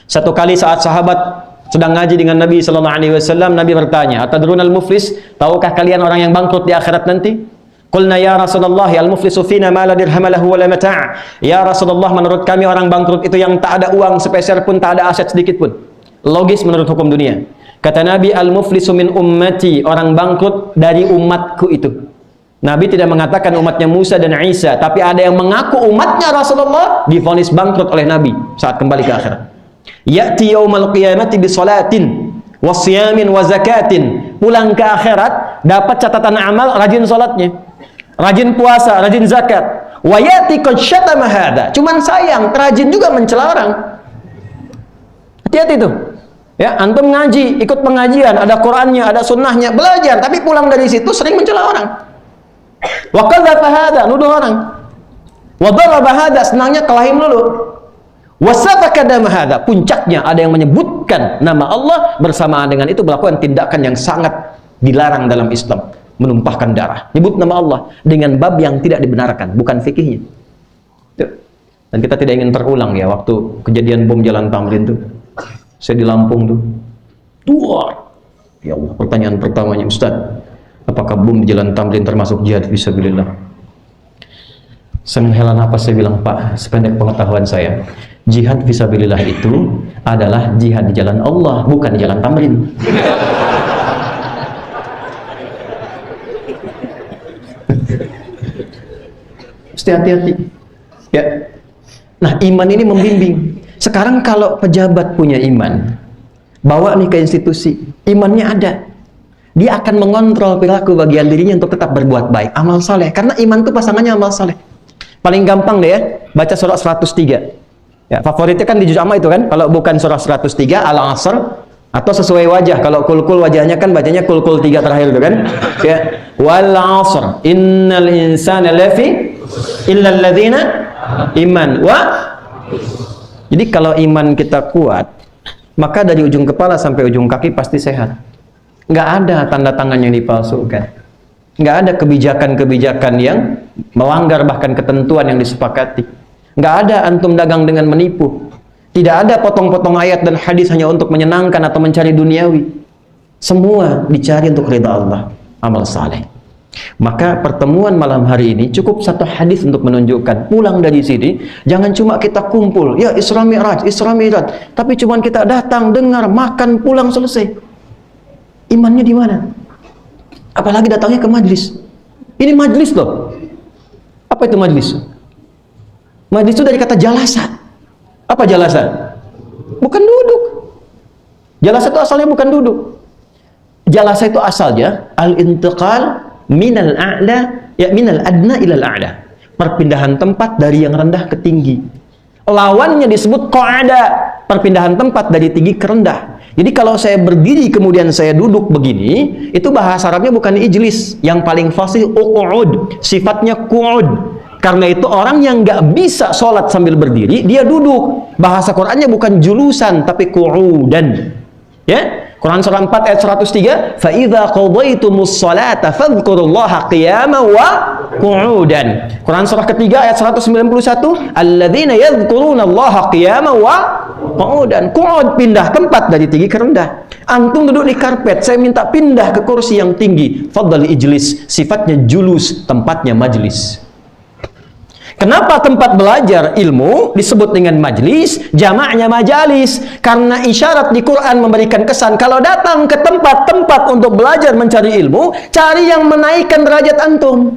Satu kali saat sahabat sedang ngaji dengan Nabi sallallahu alaihi wasallam, Nabi bertanya, "Atadrunal muflis? Tahukah kalian orang yang bangkrut di akhirat nanti?" Qulna ya Rasulullah, al-muflisu fina ma la dirham lahu wa la mata'. Ya Rasulullah, menurut kami orang bangkrut itu yang tak ada uang sepeser pun, tak ada aset sedikit pun. Logis menurut hukum dunia. Kata Nabi, al-muflisu min ummati, orang bangkrut dari umatku itu. Nabi tidak mengatakan umatnya Musa dan Isa, tapi ada yang mengaku umatnya Rasulullah divonis bangkrut oleh Nabi saat kembali ke akhirat. Ya'ti yaumal qiyamati bi salatin wa siyamin wa zakatin. Pulang ke akhirat dapat catatan amal, rajin salatnya, rajin puasa, rajin zakat. Wa ya'ti qad syatama hadza. Cuman sayang, rajin juga mencela orang. Hati-hati tuh. Ya, antum ngaji, ikut pengajian, ada Qur'annya, ada sunnahnya, belajar, tapi pulang dari situ sering mencela orang. Wa kadzafa hadza, nuduh orang. Wa daraba hadza, senangnya kelahi melulu. Wa safaka dama hadza, puncaknya ada yang menyebutkan nama Allah, bersamaan dengan itu melakukan tindakan yang sangat dilarang dalam Islam, menumpahkan darah. Nyebut nama Allah dengan bab yang tidak dibenarkan, bukan fikihnya. Dan kita tidak ingin terulang ya waktu kejadian bom Jalan Tamrin tuh. Saya di Lampung tuh. Ya Allah, pertanyaan pertamanya, Ustaz, apakah bom di Jalan Tamrin termasuk jihad fisabilillah? Saya menghela napas, saya bilang, Pak, sependek pengetahuan saya, jihad fisabilillah itu adalah jihad di jalan Allah, bukan di Jalan Tamrin. Mesti hati-hati. Ya. Nah, iman ini membimbing. Sekarang kalau pejabat punya iman, bawa nih ke institusi, imannya ada, dia akan mengontrol perilaku bagian dirinya untuk tetap berbuat baik, amal saleh. Karena iman itu pasangannya amal saleh. Paling gampang deh ya, baca surah 103. Ya, favoritnya kan di juz amma itu kan, kalau bukan surah 103, Al-Asr, atau sesuai wajah. Kalau kul-kul wajahnya kan bacanya kul-kul 3 terakhir itu kan. Ya, wal 'asr, innal insana lafi illa alladzina iman wa. Jadi kalau iman kita kuat, maka dari ujung kepala sampai ujung kaki pasti sehat. Nggak ada tanda tangan yang dipalsukan. Nggak ada kebijakan-kebijakan yang melanggar bahkan ketentuan yang disepakati. Nggak ada antum dagang dengan menipu. Tidak ada potong-potong ayat dan hadis hanya untuk menyenangkan atau mencari duniawi. Semua dicari untuk ridha Allah, amal saleh. Maka pertemuan malam hari ini cukup satu hadis untuk menunjukkan, pulang dari sini jangan cuma kita kumpul, ya Isra Mi'raj, tapi cuma kita datang, dengar, makan, pulang, selesai. Imannya di mana? Apalagi datangnya ke majlis. Ini majlis loh. Apa itu majlis? Majlis itu dari kata jalasa. Apa jalasa? Bukan duduk. Jalasa itu asalnya bukan duduk. Jalasa itu asalnya al-intiqal minal a'la, ya minal adna ilal a'la. Perpindahan tempat dari yang rendah ke tinggi. Lawannya disebut qa'ada, perpindahan tempat dari tinggi ke rendah. Jadi kalau saya berdiri kemudian saya duduk begini, itu bahasa Arabnya bukan ijlis, yang paling fasih uqud, sifatnya qu'ud. Karena itu orang yang nggak bisa sholat sambil berdiri, dia duduk. Bahasa Qur'annya bukan julusan tapi qu'udan. Ya? Quran surah 4 ayat 103, فَإِذَا قَضَيْتُمُ الصَّلَاةَ فَاذْكُرُوا اللَّهَ قِيَامًا وَقُعُودًا. Quran surah ketiga ayat 191, الَّذِينَ يَذْكُرُونَ اللَّهَ قِيَامًا وَقُعُودًا. Qu'ud, pindah tempat dari tinggi ke rendah. Antum duduk di karpet, saya minta pindah ke kursi yang tinggi. Fadhal ijlis, sifatnya julus, tempatnya majlis. Kenapa tempat belajar ilmu disebut dengan majlis, jamaknya majalis? Karena isyarat di Quran memberikan kesan, kalau datang ke tempat-tempat untuk belajar mencari ilmu, cari yang menaikkan derajat antum.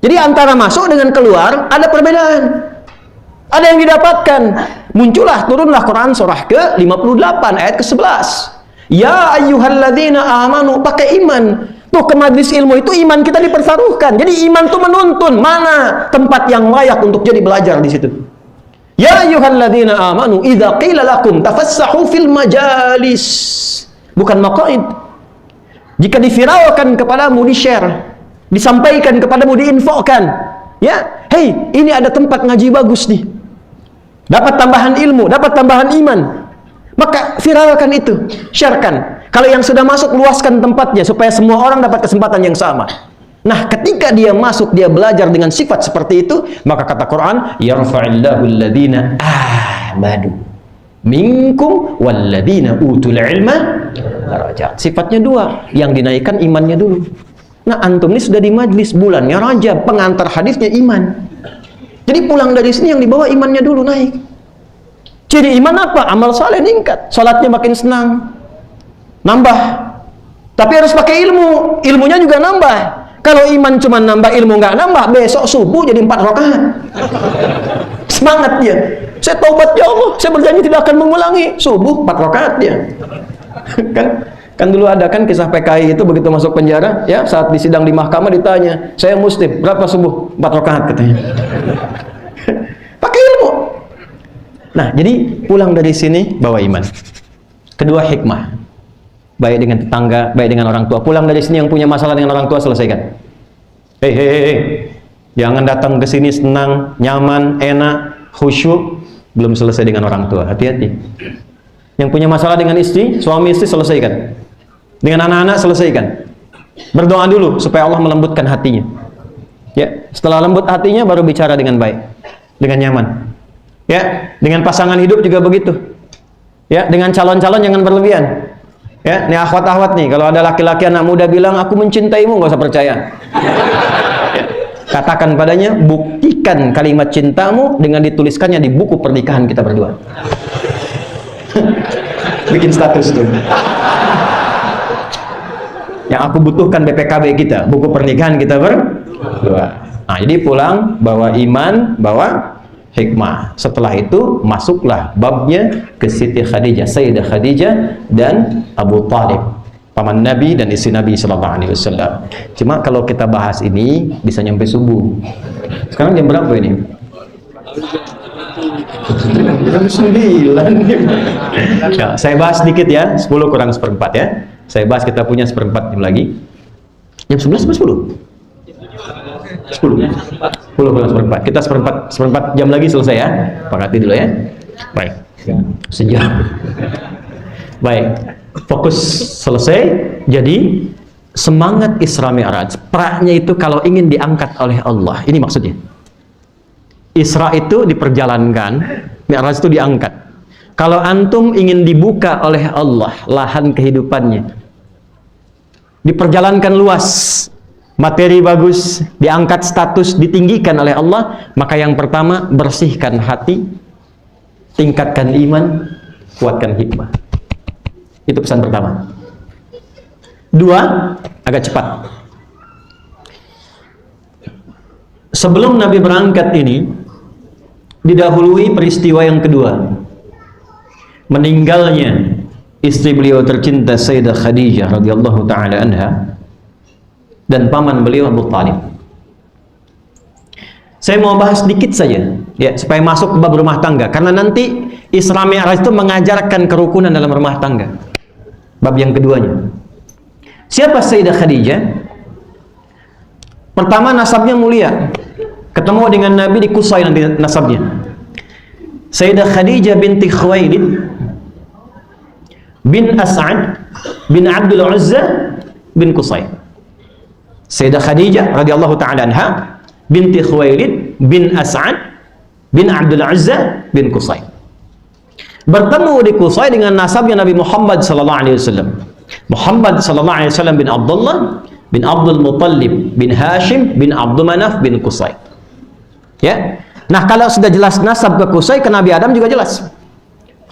Jadi antara masuk dengan keluar ada perbedaan. Ada yang didapatkan. Turunlah Quran surah ke-58 ayat ke-11. Ya ayyuhalladzina amanu, pakai iman. Tuh, ke majlis ilmu itu iman kita dipertaruhkan. Jadi iman itu menuntun mana tempat yang layak untuk jadi belajar di situ. Ya ayyuhalladzina amanu idza qila lakum tafassahu fil majalis. Bukan maqaid. Jika diviralkan kepadamu, di-share, disampaikan kepadamu, diinfokan, ya, hey, ini ada tempat ngaji bagus nih. Dapat tambahan ilmu, dapat tambahan iman. Maka viralkan itu, sharekan. Kalau yang sudah masuk, luaskan tempatnya supaya semua orang dapat kesempatan yang sama. Nah, ketika dia masuk, dia belajar dengan sifat seperti itu, maka kata Quran, yarfa'illahu alladhina amanu minkum walladhina utul ilma darajat. Sifatnya dua, yang dinaikkan imannya dulu. Nah, antum ini sudah di majlis bulannya Rajab, pengantar hadisnya iman. Jadi pulang dari sini yang dibawa imannya dulu naik. Jadi iman apa? Amal saleh meningkat, salatnya makin senang, nambah. Tapi harus pakai ilmu, ilmunya juga nambah. Kalau iman cuma nambah, ilmu nggak nambah, besok subuh jadi 4 rakaat. Semangat dia. Saya taubat ya Allah, saya berjanji tidak akan mengulangi. Subuh 4 rakaat dia. kan dulu ada kan kisah PKI itu begitu masuk penjara, ya saat disidang di mahkamah ditanya, saya muslim, berapa subuh? 4 rakaat katanya. Pakai ilmu. Nah, jadi pulang dari sini bawa iman. Kedua, hikmah. Baik dengan tetangga, baik dengan orang tua. Pulang dari sini yang punya masalah dengan orang tua selesaikan. Hei. Jangan datang ke sini senang, nyaman, enak, khusyuk, belum selesai dengan orang tua. Hati-hati. Yang punya masalah dengan istri, suami istri selesaikan. Dengan anak-anak selesaikan. Berdoa dulu supaya Allah melembutkan hatinya. Ya, setelah lembut hatinya baru bicara dengan baik, dengan nyaman. Ya, dengan pasangan hidup juga begitu. Ya, dengan calon-calon jangan berlebihan. Ya, ini akhwat-akhwat nih, kalau ada laki-laki anak muda bilang aku mencintaimu, nggak usah percaya. Ya, katakan padanya, buktikan kalimat cintamu dengan dituliskannya di buku pernikahan kita berdua. Bikin status tuh. Yang aku butuhkan BPKB kita, buku pernikahan kita berdua. Nah, jadi pulang bawa iman, bawa hikmah. Setelah itu masuklah babnya ke Siti Khadijah, Sayyidah Khadijah dan Abu Talib, paman Nabi dan istri Nabi sallallahu alaihi wasallam. Cuma kalau kita bahas ini bisa nyampe subuh. Sekarang jam berapa ini? Jam 9. Ya, saya bahas sedikit ya, 10 kurang seperempat ya. Saya bahas, kita punya seperempat lagi. Jam 11 atau 10? 10 kurang seperempat. Kita seperempat jam lagi selesai ya. Pakati dulu ya. Baik. Sejam. Baik. Fokus selesai. Jadi semangat Isra Mi'raj, pra-nya itu kalau ingin diangkat oleh Allah. Ini maksudnya. Isra itu diperjalankan, Mi'raj itu diangkat. Kalau antum ingin dibuka oleh Allah lahan kehidupannya, diperjalankan luas, materi bagus, diangkat status, ditinggikan oleh Allah, maka yang pertama, bersihkan hati, tingkatkan iman, kuatkan hikmah. Itu pesan pertama. 2, agak cepat. Sebelum Nabi berangkat ini, didahului peristiwa yang kedua. Meninggalnya istri beliau tercinta Sayyidah Khadijah radhiyallahu taala anha dan paman beliau Abu Talib. Saya mau bahas sedikit saja ya, supaya masuk ke bab rumah tangga, karena nanti Isra Mi'raj itu mengajarkan kerukunan dalam rumah tangga. Bab yang keduanya. Siapa Sayyidah Khadijah? Pertama, nasabnya mulia. Ketemu dengan Nabi di Qusay nanti nasabnya. Sayyidah Khadijah binti Khuwailid bin As'ad bin Abdul Uzza bin Qusay. Sayyidah Khadijah radhiyallahu ta'ala anha binti Khuwailid bin As'ad bin Abdul Uzza bin Qusay. Bertemu di Qusay dengan nasabnya Nabi Muhammad sallallahu alaihi wasallam. Muhammad sallallahu alaihi wasallam bin Abdullah bin Abdul Muttalib bin Hashim bin Abdul Manaf bin Qusay. Ya. Nah, kalau sudah jelas nasab ke Qusay, ke Nabi Adam juga jelas.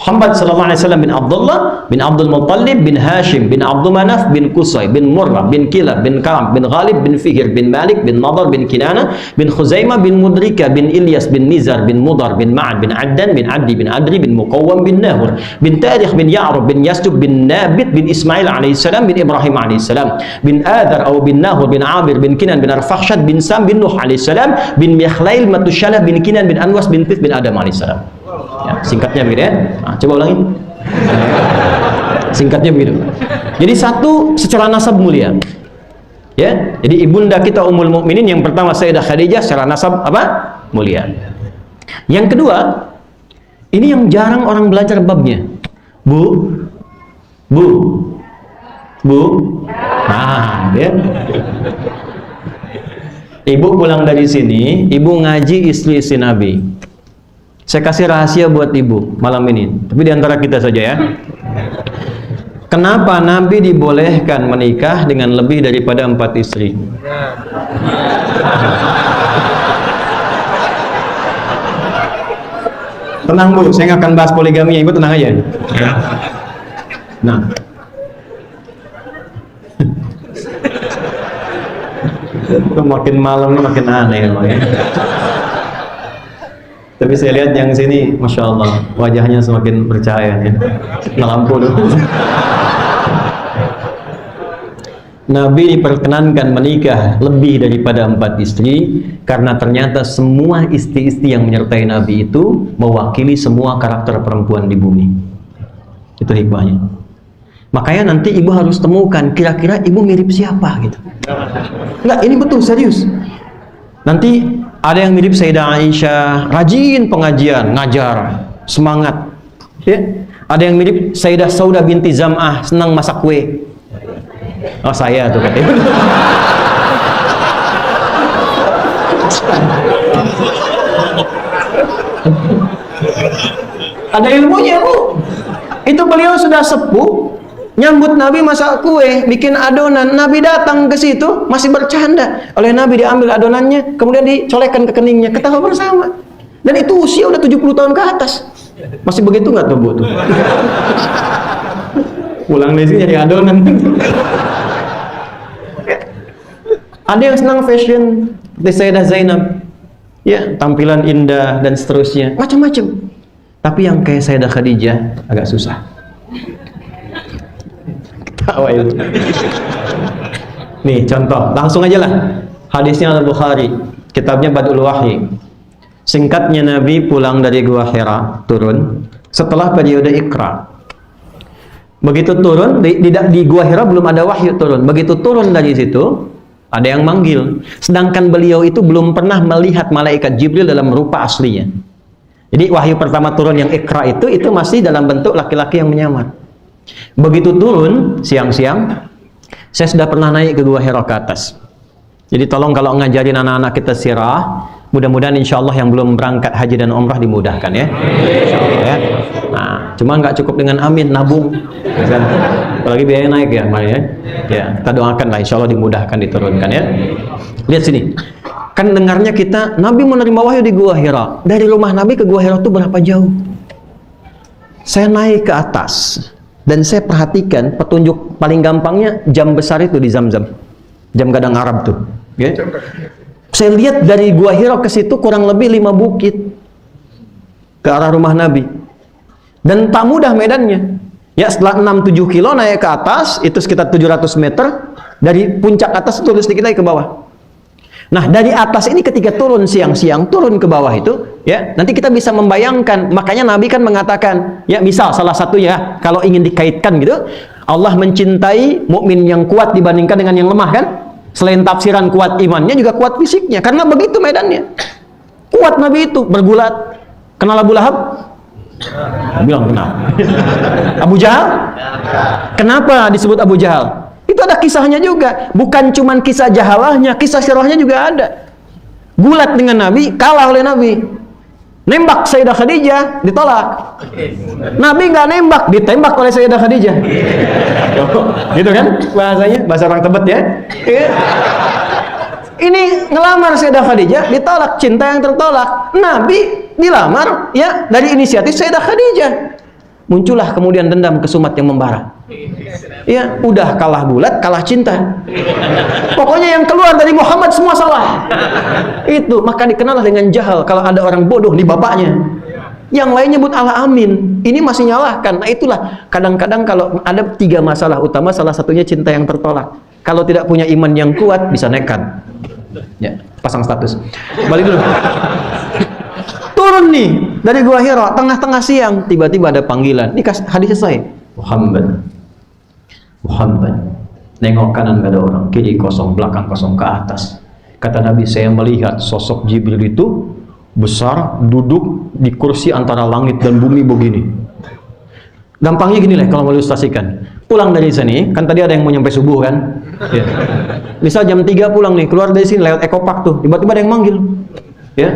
Muhammad sallallahu alaihi wasallam bin Abdullah bin Abdul Muttalib bin Hashim bin Abdul Manaf bin Qusay bin Murrah bin Kilab bin Ka'ab bin Ghalib bin Fihr bin Malik bin Nadar bin Kinana bin Khuzaimah bin Mudrika bin Ilyas bin Nizar bin Mudar bin Ma'ad bin Addan bin Addi bin Adri bin Muqawwam bin Nahur bin Tarikh bin Ya'rub bin Yasjub bin Nabit bin Ismail alaihissalam bin Ibrahim alaihissalam bin Adar atau bin Nahur bin Amir bin Kinan bin Arfakhshad bin Sam bin Nuh alaihissalam bin Mikhlail Matushalah bin Kinan bin Anwas bin Tith bin Adam alaihissalam. Ya, singkatnya begitu ya. Nah, coba ulangi. Singkatnya begitu. Jadi satu, secara nasab mulia. Ya, jadi ibunda kita Ummul Mukminin yang pertama Sayyidah Khadijah secara nasab apa? Mulia. Yang kedua, ini yang jarang orang belajar babnya. Bu. Nah, ya. Ibu pulang dari sini, ibu ngaji istri-istri Nabi. Saya kasih rahasia buat ibu malam ini, tapi di antara kita saja ya. Kenapa Nabi dibolehkan menikah dengan lebih daripada 4 istri? Tenang Bu, saya nggak akan bahas poligami, ibu tenang aja. Nah, makin malam makin aneh ya. Tapi saya lihat yang sini, masya Allah, wajahnya semakin bercahaya ya. Lampu dulu. Nabi diperkenankan menikah lebih daripada 4 istri karena ternyata semua istri-istri yang menyertai Nabi itu mewakili semua karakter perempuan di bumi. Itu hikmahnya. Makanya nanti ibu harus temukan kira-kira ibu mirip siapa gitu. Enggak, ini betul serius. Nanti ada yang mirip Sayyidah Aisyah, rajin pengajian, ngajar, semangat. Ya. Ada yang mirip Sayyidah Saudah binti Zam'ah, senang masak kue. Oh saya tuh katanya. Ada ilmunya Bu. Itu beliau sudah sepuh, nyambut Nabi masak kue, bikin adonan. Nabi datang ke situ masih bercanda. Oleh Nabi diambil adonannya, kemudian dicolekkan ke keningnya, ketawa bersama. Dan itu usia udah 70 tahun ke atas. Masih begitu nggak tuh Bu tuh? Pulang dari sini jadi adonan. Ada yang senang fashion seperti Sayyidah Zainab, ya tampilan indah dan seterusnya, macam-macam. Tapi yang kayak Sayyidah Khadijah agak susah. Ketawa itu. Nih contoh, langsung aja lah. Hadisnya Al-Bukhari, kitabnya Badul Wahyi. Singkatnya Nabi pulang dari Gua Hira, turun setelah periode Iqra. Begitu turun di Gua Hira belum ada wahyu turun. Begitu turun dari situ, ada yang manggil. Sedangkan beliau itu belum pernah melihat malaikat Jibril dalam rupa aslinya. Jadi wahyu pertama turun yang Iqra itu masih dalam bentuk laki-laki yang menyamar. Begitu turun siang-siang, saya sudah pernah naik ke Gua Hira ke atas. Jadi tolong kalau ngajarin anak-anak kita sirah, mudah-mudahan insya Allah yang belum berangkat haji dan umrah dimudahkan ya. Insya Allah ya. Nah, cuma nggak cukup dengan amin, nabung. Kan? Apalagi biaya naik ya, ya. Ya, kita doakan lah insya Allah dimudahkan, diturunkan ya. Lihat sini. Kan dengarnya kita, Nabi menerima wahyu di Gua Hira. Dari rumah Nabi ke Gua Hira itu berapa jauh? Saya naik ke atas dan saya perhatikan petunjuk paling gampangnya jam besar itu di Zamzam. Jam gadang Arab tuh. Ya. Saya lihat dari Gua Hira ke situ kurang lebih 5 bukit ke arah rumah Nabi. Dan tak mudah medannya. Ya, setelah 6-7 kilo naik ke atas, itu sekitar 700 meter. Dari puncak atas turun sedikit lagi ke bawah. Nah, dari atas ini ketika turun siang-siang, turun ke bawah itu, ya, nanti kita bisa membayangkan. Makanya Nabi kan mengatakan, ya, misal salah satunya, kalau ingin dikaitkan gitu, Allah mencintai mukmin yang kuat dibandingkan dengan yang lemah kan? Selain tafsiran kuat imannya, juga kuat fisiknya. Karena begitu medannya. Kuat Nabi itu, bergulat. Kenal Abu Lahab? Bilang kenal. Abu Jahal? Kenapa disebut Abu Jahal? Itu ada kisahnya juga. Bukan cuma kisah jahalahnya, kisah sirahnya juga ada. Gulat dengan Nabi, kalah oleh Nabi. Nembak Sayyidah Khadijah, ditolak. Nabi nggak nembak, ditembak oleh Sayyidah Khadijah. Gitu kan bahasanya? Bahasa orang Tebet ya. Ini ngelamar Sayyidah Khadijah, ditolak, cinta yang tertolak. Nabi dilamar ya dari inisiatif Sayyidah Khadijah. Muncullah kemudian dendam kesumat yang membara. Ya, udah kalah bulat, kalah cinta. Pokoknya yang keluar dari Muhammad semua salah. Itu, maka dikenallah dengan jahal kalau ada orang bodoh di bapaknya. Yang lain nyebut ala amin. Ini masih nyalahkan. Nah, itulah kadang-kadang kalau ada 3 masalah utama, salah satunya cinta yang tertolak. Kalau tidak punya iman yang kuat, bisa nekat. Ya, pasang status. Balik dulu. Turun nih dari Gua Hira, tengah-tengah siang, tiba-tiba ada panggilan. Ini hadis selesai. Muhammad. Nengok kanan gak ada orang, kiri kosong, belakang kosong, ke atas. Kata Nabi, saya melihat sosok Jibril itu besar, duduk di kursi antara langit dan bumi begini. Gampangnya gini lah kalau mau ilustrasikan. pulang dari sini, kan tadi ada yang mau nyampe subuh kan? Ya. Misal jam 3 pulang nih, keluar dari sini lewat Ekopark tuh, tiba-tiba ada yang manggil. Ya.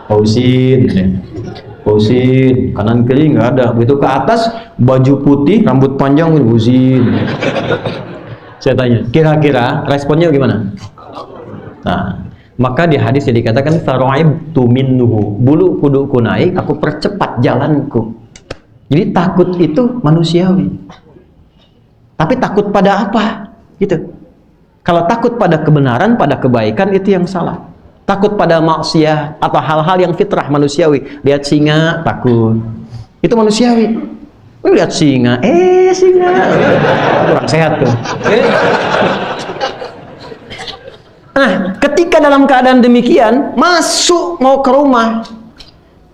Pausin, ya. Pausin, kanan kiri nggak ada. Begitu ke atas, baju putih, rambut panjang, pausin. Saya tanya, kira-kira responnya gimana? Nah, maka di hadis yang dikatakan fara'ibtu minnuhu, bulu kuduku naik, aku percepat jalanku. Jadi takut itu manusiawi. Tapi takut pada apa? Gitu. Kalau takut pada kebenaran, pada kebaikan, itu yang salah. Takut pada maksiat atau hal-hal yang fitrah manusiawi. Lihat singa, takut. Itu manusiawi. Lihat singa, singa. Kurang sehat tuh. Nah, ketika dalam keadaan demikian, masuk mau ke rumah.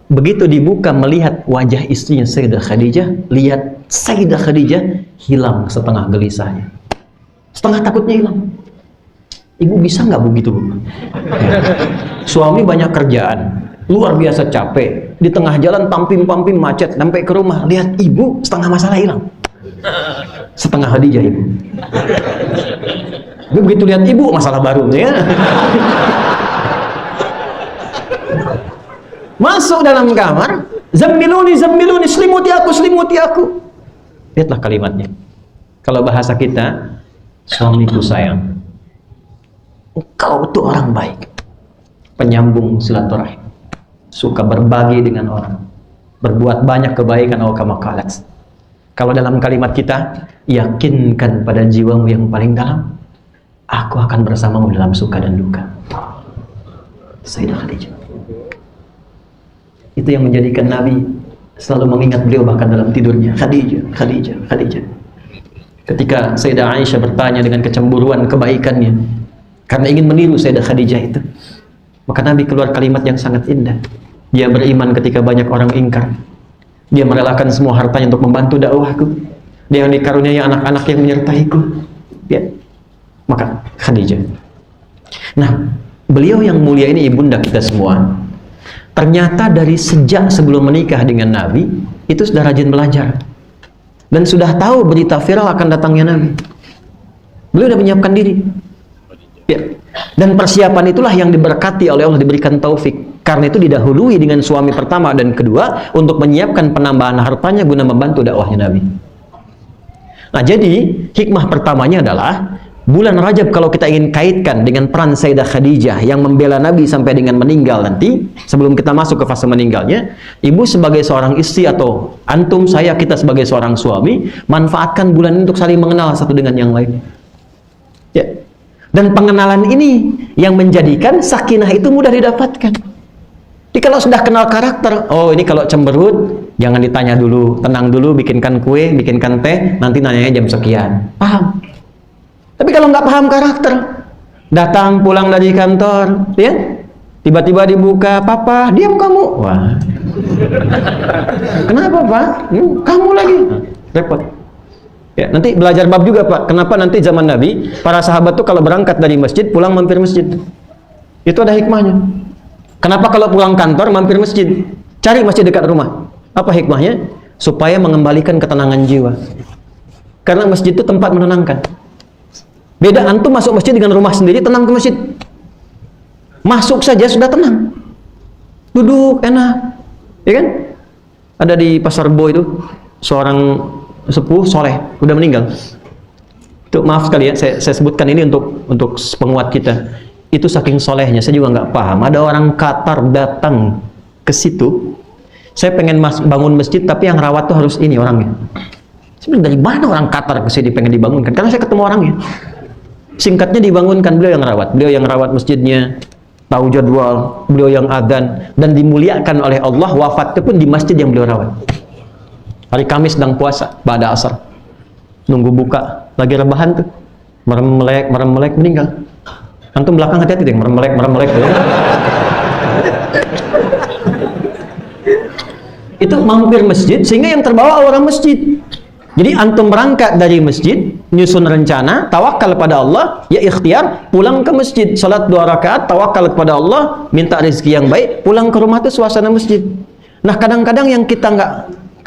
Begitu dibuka melihat wajah istrinya Sayyidah Khadijah, lihat Sayyidah Khadijah hilang setengah gelisahnya. Setengah takutnya hilang. Ibu bisa nggak begitu? Suami banyak kerjaan, luar biasa capek, di tengah jalan pampim-pampim macet, sampai ke rumah, lihat ibu setengah masalah hilang. Setengah Khadijah ibu. Begitu lihat ibu, masalah baru ya. Masuk dalam kamar, zammiluni, zammiluni, selimuti aku. Lihatlah kalimatnya. Kalau bahasa kita, suamiku sayang, engkau itu orang baik, penyambung silaturahim, suka berbagi dengan orang, berbuat banyak kebaikan. Awkamakalat. Kalau dalam kalimat kita, yakinkan pada jiwamu yang paling dalam, aku akan bersamamu dalam suka dan duka. Sayyidah Khadijah. Itu yang menjadikan Nabi selalu mengingat beliau bahkan dalam tidurnya. Khadijah, Khadijah, Khadijah. Ketika Sayyidah Aisyah bertanya dengan kecemburuan kebaikannya, karena ingin meniru Sayyidah Khadijah itu, maka Nabi keluar kalimat yang sangat indah. Dia beriman ketika banyak orang ingkar. Dia merelakan semua hartanya untuk membantu dakwahku. Dia yang dikaruniai anak-anak yang menyertaiku. Ya. Maka Khadijah. Nah, beliau yang mulia ini ibunda kita semua. Ternyata dari sejak sebelum menikah dengan Nabi, itu sudah rajin belajar. Dan sudah tahu berita viral akan datangnya Nabi. Beliau sudah menyiapkan diri. Ya. Dan persiapan itulah yang diberkati oleh Allah, diberikan taufik. Karena itu didahului dengan suami pertama dan kedua untuk menyiapkan penambahan hartanya guna membantu dakwahnya Nabi. Nah, jadi hikmah pertamanya adalah bulan Rajab kalau kita ingin kaitkan dengan peran Sayyidah Khadijah yang membela Nabi sampai dengan meninggal nanti, sebelum kita masuk ke fase meninggalnya, ibu sebagai seorang istri atau antum, saya, kita sebagai seorang suami, manfaatkan bulan ini untuk saling mengenal satu dengan yang lain. Ya. Dan pengenalan ini yang menjadikan sakinah itu mudah didapatkan. Jadi kalau sudah kenal karakter, oh ini kalau cemberut, jangan ditanya dulu, tenang dulu, bikinkan kue, bikinkan teh, nanti nanyanya jam sekian. Paham? Tapi kalau nggak paham karakter, datang pulang dari kantor, ya, tiba-tiba dibuka, papa, diam kamu. Wah, kenapa pak? Kamu lagi, repot. Ya, nanti belajar bab juga pak. Kenapa nanti zaman Nabi, para sahabat tuh kalau berangkat dari masjid, pulang mampir masjid. Itu ada hikmahnya. Kenapa kalau pulang kantor mampir masjid? Cari masjid dekat rumah. Apa hikmahnya? Supaya mengembalikan ketenangan jiwa. Karena masjid itu tempat menenangkan. Beda antum masuk masjid dengan rumah sendiri, tenang ke masjid. Masuk saja sudah tenang. Duduk enak. Ya kan? Ada di Pasar Bo itu seorang sepuh soleh, udah meninggal. Itu maaf sekali ya, saya sebutkan ini untuk penguat kita. Itu saking solehnya, saya juga nggak paham. Ada orang Qatar datang ke situ. Saya pengen bangun masjid, tapi yang rawat tuh harus ini orangnya. Saya bilang, dari mana orang Qatar ke sini pengen dibangunkan? Karena saya ketemu orangnya. Singkatnya dibangunkan, beliau yang rawat masjidnya, tahu jadwal, beliau yang adzan, dan dimuliakan oleh Allah. Wafatnya pun di masjid yang beliau rawat. Hari Kamis sedang puasa, ba'da asar, nunggu buka, lagi rebahan tuh, merem-melek meninggal. Antum belakang hati-hati deh, merem-melek tuh. Itu mampir masjid sehingga yang terbawa orang masjid. Jadi antum berangkat dari masjid, nyusun rencana, tawakal pada Allah, ya ikhtiar, pulang ke masjid, salat 2 rakaat, tawakal kepada Allah, minta rezeki yang baik, pulang ke rumah itu suasana masjid. Nah, kadang-kadang yang kita nggak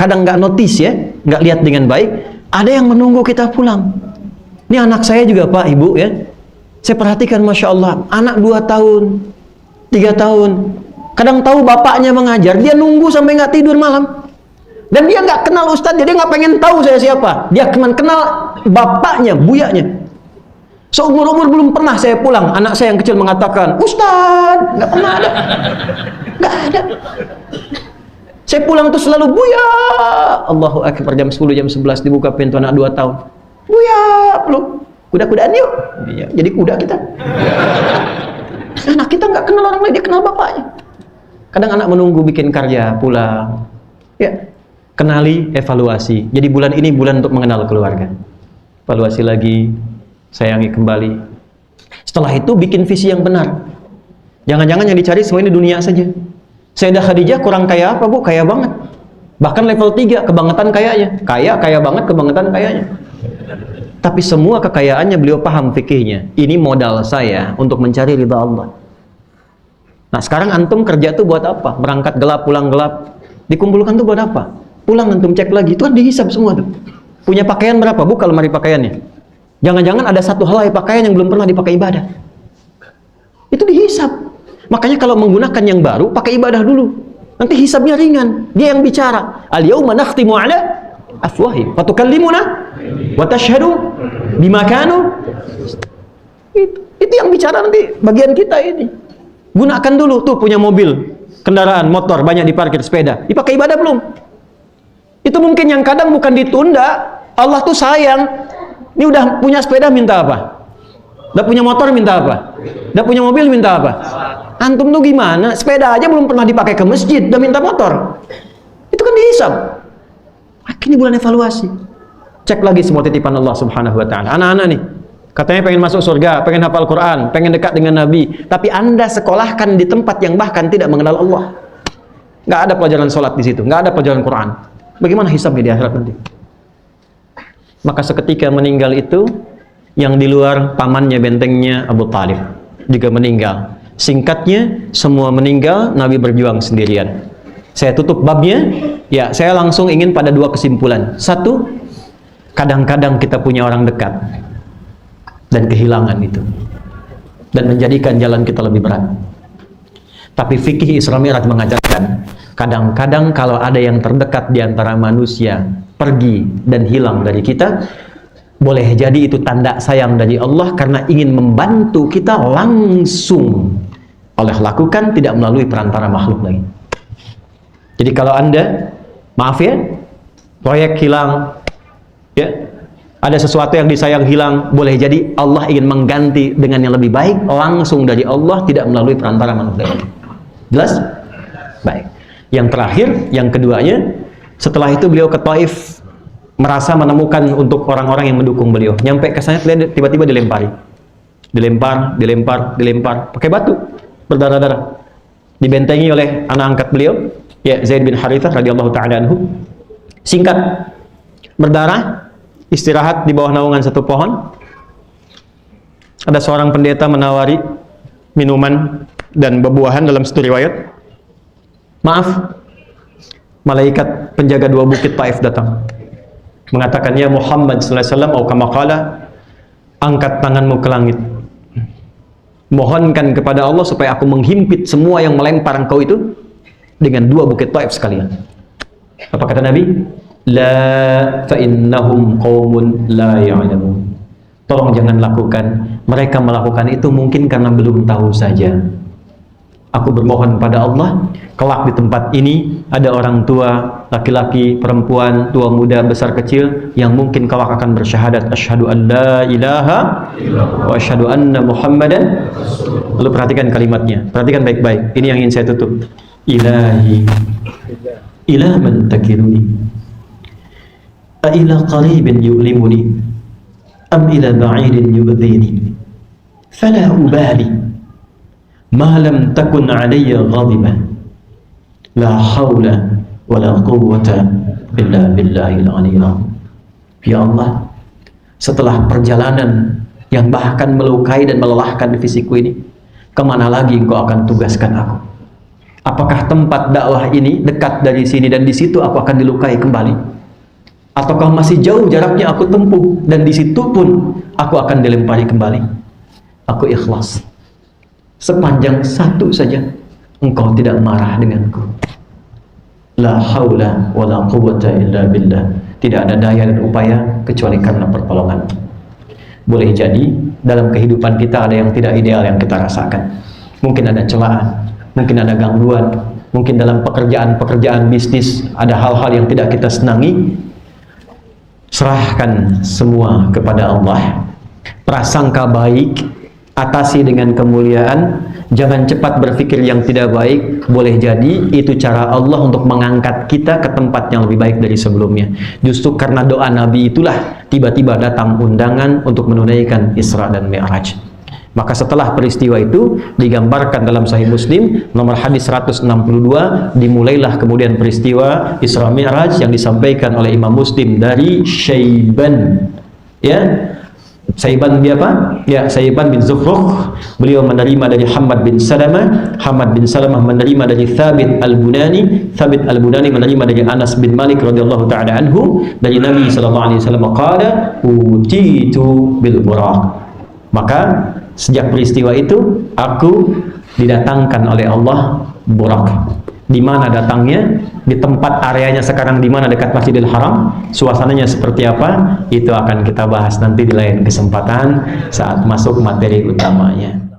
kadang nggak notice ya, nggak lihat dengan baik, ada yang menunggu kita pulang. Ini anak saya juga Pak, Ibu ya. Saya perhatikan, Masya Allah, anak 2 tahun, 3 tahun, kadang tahu bapaknya mengajar, dia nunggu sampai nggak tidur malam. Dan dia nggak kenal Ustadz, dia nggak pengen tahu saya siapa. Dia cuma kenal bapaknya, buyanya. Seumur-umur belum pernah saya pulang, anak saya yang kecil mengatakan, Ustadz, nggak pernah ada. Nggak ada. Saya pulang tuh selalu, Buya. Allahu Akbar, jam 10, jam 11 dibuka pintu, anak 2 tahun. Buya, peluk. Kuda-kudaan yuk. Ya, jadi kuda kita. Anak kita nggak kenal orang lain, dia kenal bapaknya. Kadang anak menunggu bikin karya, pulang. Ya, kenali, evaluasi. Jadi bulan ini bulan untuk mengenal keluarga. Evaluasi lagi, sayangi kembali. Setelah itu bikin visi yang benar. Jangan-jangan yang dicari semua ini dunia saja. Sayyidah Khadijah kurang kaya apa Bu? Kaya banget. Bahkan level 3, kebangetan kayanya. Kaya banget, kebangetan kayanya. Tapi semua kekayaannya beliau paham fikihnya. Ini modal saya untuk mencari ridha Allah. Nah sekarang antum kerja tuh buat apa? Berangkat gelap, pulang gelap. Dikumpulkan tuh buat apa? Pulang antum cek lagi, itu kan dihisab semua tuh. Punya pakaian berapa Bu kalau lemari pakaiannya? Jangan-jangan ada satu helai pakaian yang belum pernah dipakai ibadah. Itu dihisab. Makanya kalau menggunakan yang baru, pakai ibadah dulu. Nanti hisabnya ringan. Dia yang bicara. Al-yawma nakhtimu ala afwahihim wa tukallimuna wa tashhadu bima kanu. Itu yang bicara nanti bagian kita ini. Gunakan dulu tuh punya mobil, kendaraan, motor, banyak diparkir, sepeda. Dipakai ibadah belum? Itu mungkin yang kadang bukan ditunda. Allah tuh sayang. Ini udah punya sepeda minta apa? Udah punya motor minta apa? Udah punya mobil minta apa? Antum tuh gimana? Sepeda aja belum pernah dipakai ke masjid, udah minta motor. Itu kan dihisab. Akhirnya bulan evaluasi. Cek lagi semua titipan Allah Subhanahu wa taala. Anak-anak nih, katanya pengen masuk surga, pengen hafal Quran, pengen dekat dengan Nabi, tapi Anda sekolahkan di tempat yang bahkan tidak mengenal Allah. Nggak ada pelajaran sholat di situ, nggak ada pelajaran Quran. Bagaimana hisabnya di akhirat nanti? Maka seketika meninggal itu, yang di luar pamannya, bentengnya Abu Talib juga meninggal. Singkatnya, semua meninggal, Nabi berjuang sendirian. Saya tutup babnya, ya saya langsung ingin pada 2 kesimpulan. Satu, kadang-kadang kita punya orang dekat dan kehilangan itu, dan menjadikan jalan kita lebih berat. Tapi fikih Isra Mi'raj mengajarkan, kadang-kadang kalau ada yang terdekat di antara manusia pergi dan hilang dari kita, boleh jadi itu tanda sayang dari Allah karena ingin membantu kita langsung oleh lakukan, tidak melalui perantara makhluk lagi. Jadi kalau Anda, maaf ya, proyek hilang, ya, ada sesuatu yang disayang hilang, boleh jadi Allah ingin mengganti dengan yang lebih baik langsung dari Allah, tidak melalui perantara manusia. Jelas? Baik. Yang terakhir, yang keduanya, setelah itu beliau ke Taif, merasa menemukan untuk orang-orang yang mendukung beliau. Nyampe ke sana, tiba-tiba dilempari. Dilempar, pakai batu, berdarah-darah. Dibentengi oleh anak angkat beliau, ya Zaid bin Harithah radhiyallahu ta'ala anhu. Singkat, berdarah, istirahat di bawah naungan satu pohon. Ada seorang pendeta menawari minuman dan bebuahan dalam satu riwayat. Maaf, malaikat penjaga 2 bukit Taif datang, mengatakan, ya Muhammad sallallahu alaihi wasallam, atau kama qala, angkat tanganmu ke langit, mohonkan kepada Allah supaya aku menghimpit semua yang melempar engkau itu dengan 2 bukit Taif sekalian. Apa kata Nabi? La fa innahum qaumun la ya'lamun. Tolong jangan lakukan. Mereka melakukan itu mungkin karena belum tahu saja. Aku bermohon pada Allah, kelak di tempat ini ada orang tua, laki-laki, perempuan, tua, muda, besar, kecil, yang mungkin kelak akan bersyahadat asyhadu an la ilaha wa asyhadu anna Muhammadan. Lalu perhatikan kalimatnya, perhatikan baik-baik. Ini yang ingin saya tutup. Ilahi ila man takiruni a ila qaribin yu'limuni am ila ba'idin yu'dhini fala ubali ma lam takun alayya ghadibah la hawla wa la quwwata illa billahil aliyyil azim. Ya Allah, setelah perjalanan yang bahkan melukai dan melelahkan fisikku ini, kemana lagi engkau akan tugaskan aku? Apakah tempat dakwah ini dekat dari sini dan di situ aku akan dilukai kembali? Ataukah masih jauh jaraknya aku tempuh dan di situ pun aku akan dilempari kembali? Aku ikhlas. Sepanjang satu saja, engkau tidak marah denganku. La haula wa la quwwata illa billah. Tidak ada daya dan upaya kecuali karena pertolongan. Boleh jadi dalam kehidupan kita ada yang tidak ideal yang kita rasakan. Mungkin ada celaan, mungkin ada gangguan, mungkin dalam pekerjaan bisnis ada hal-hal yang tidak kita senangi. Serahkan semua kepada Allah. Prasangka baik, atasi dengan kemuliaan. Jangan cepat berpikir yang tidak baik. Boleh jadi itu cara Allah untuk mengangkat kita ke tempat yang lebih baik dari sebelumnya. Justru karena doa Nabi itulah tiba-tiba datang undangan untuk menunaikan Isra dan Mi'raj. Maka setelah peristiwa itu digambarkan dalam Sahih Muslim nomor hadis 162, dimulailah kemudian peristiwa Isra Mi'raj yang disampaikan oleh Imam Muslim dari Syaiban. Ya, Syaiban dia apa? Ya, Syaiban bin Zufruh. Beliau menerima dari Hamad bin Salamah. Hamad bin Salamah menerima dari Thabit al-Bunani. Thabit al-Bunani menerima dari Anas bin Malik radhiyallahu ta'ala anhu dari Nabi sallallahu alaihi wasallam qala utitu bil buraq. Maka sejak peristiwa itu aku didatangkan oleh Allah Burak. Di mana datangnya? Di tempat areanya sekarang di mana dekat Masjidil Haram. Suasananya seperti apa? Itu akan kita bahas nanti di lain kesempatan saat masuk materi utamanya.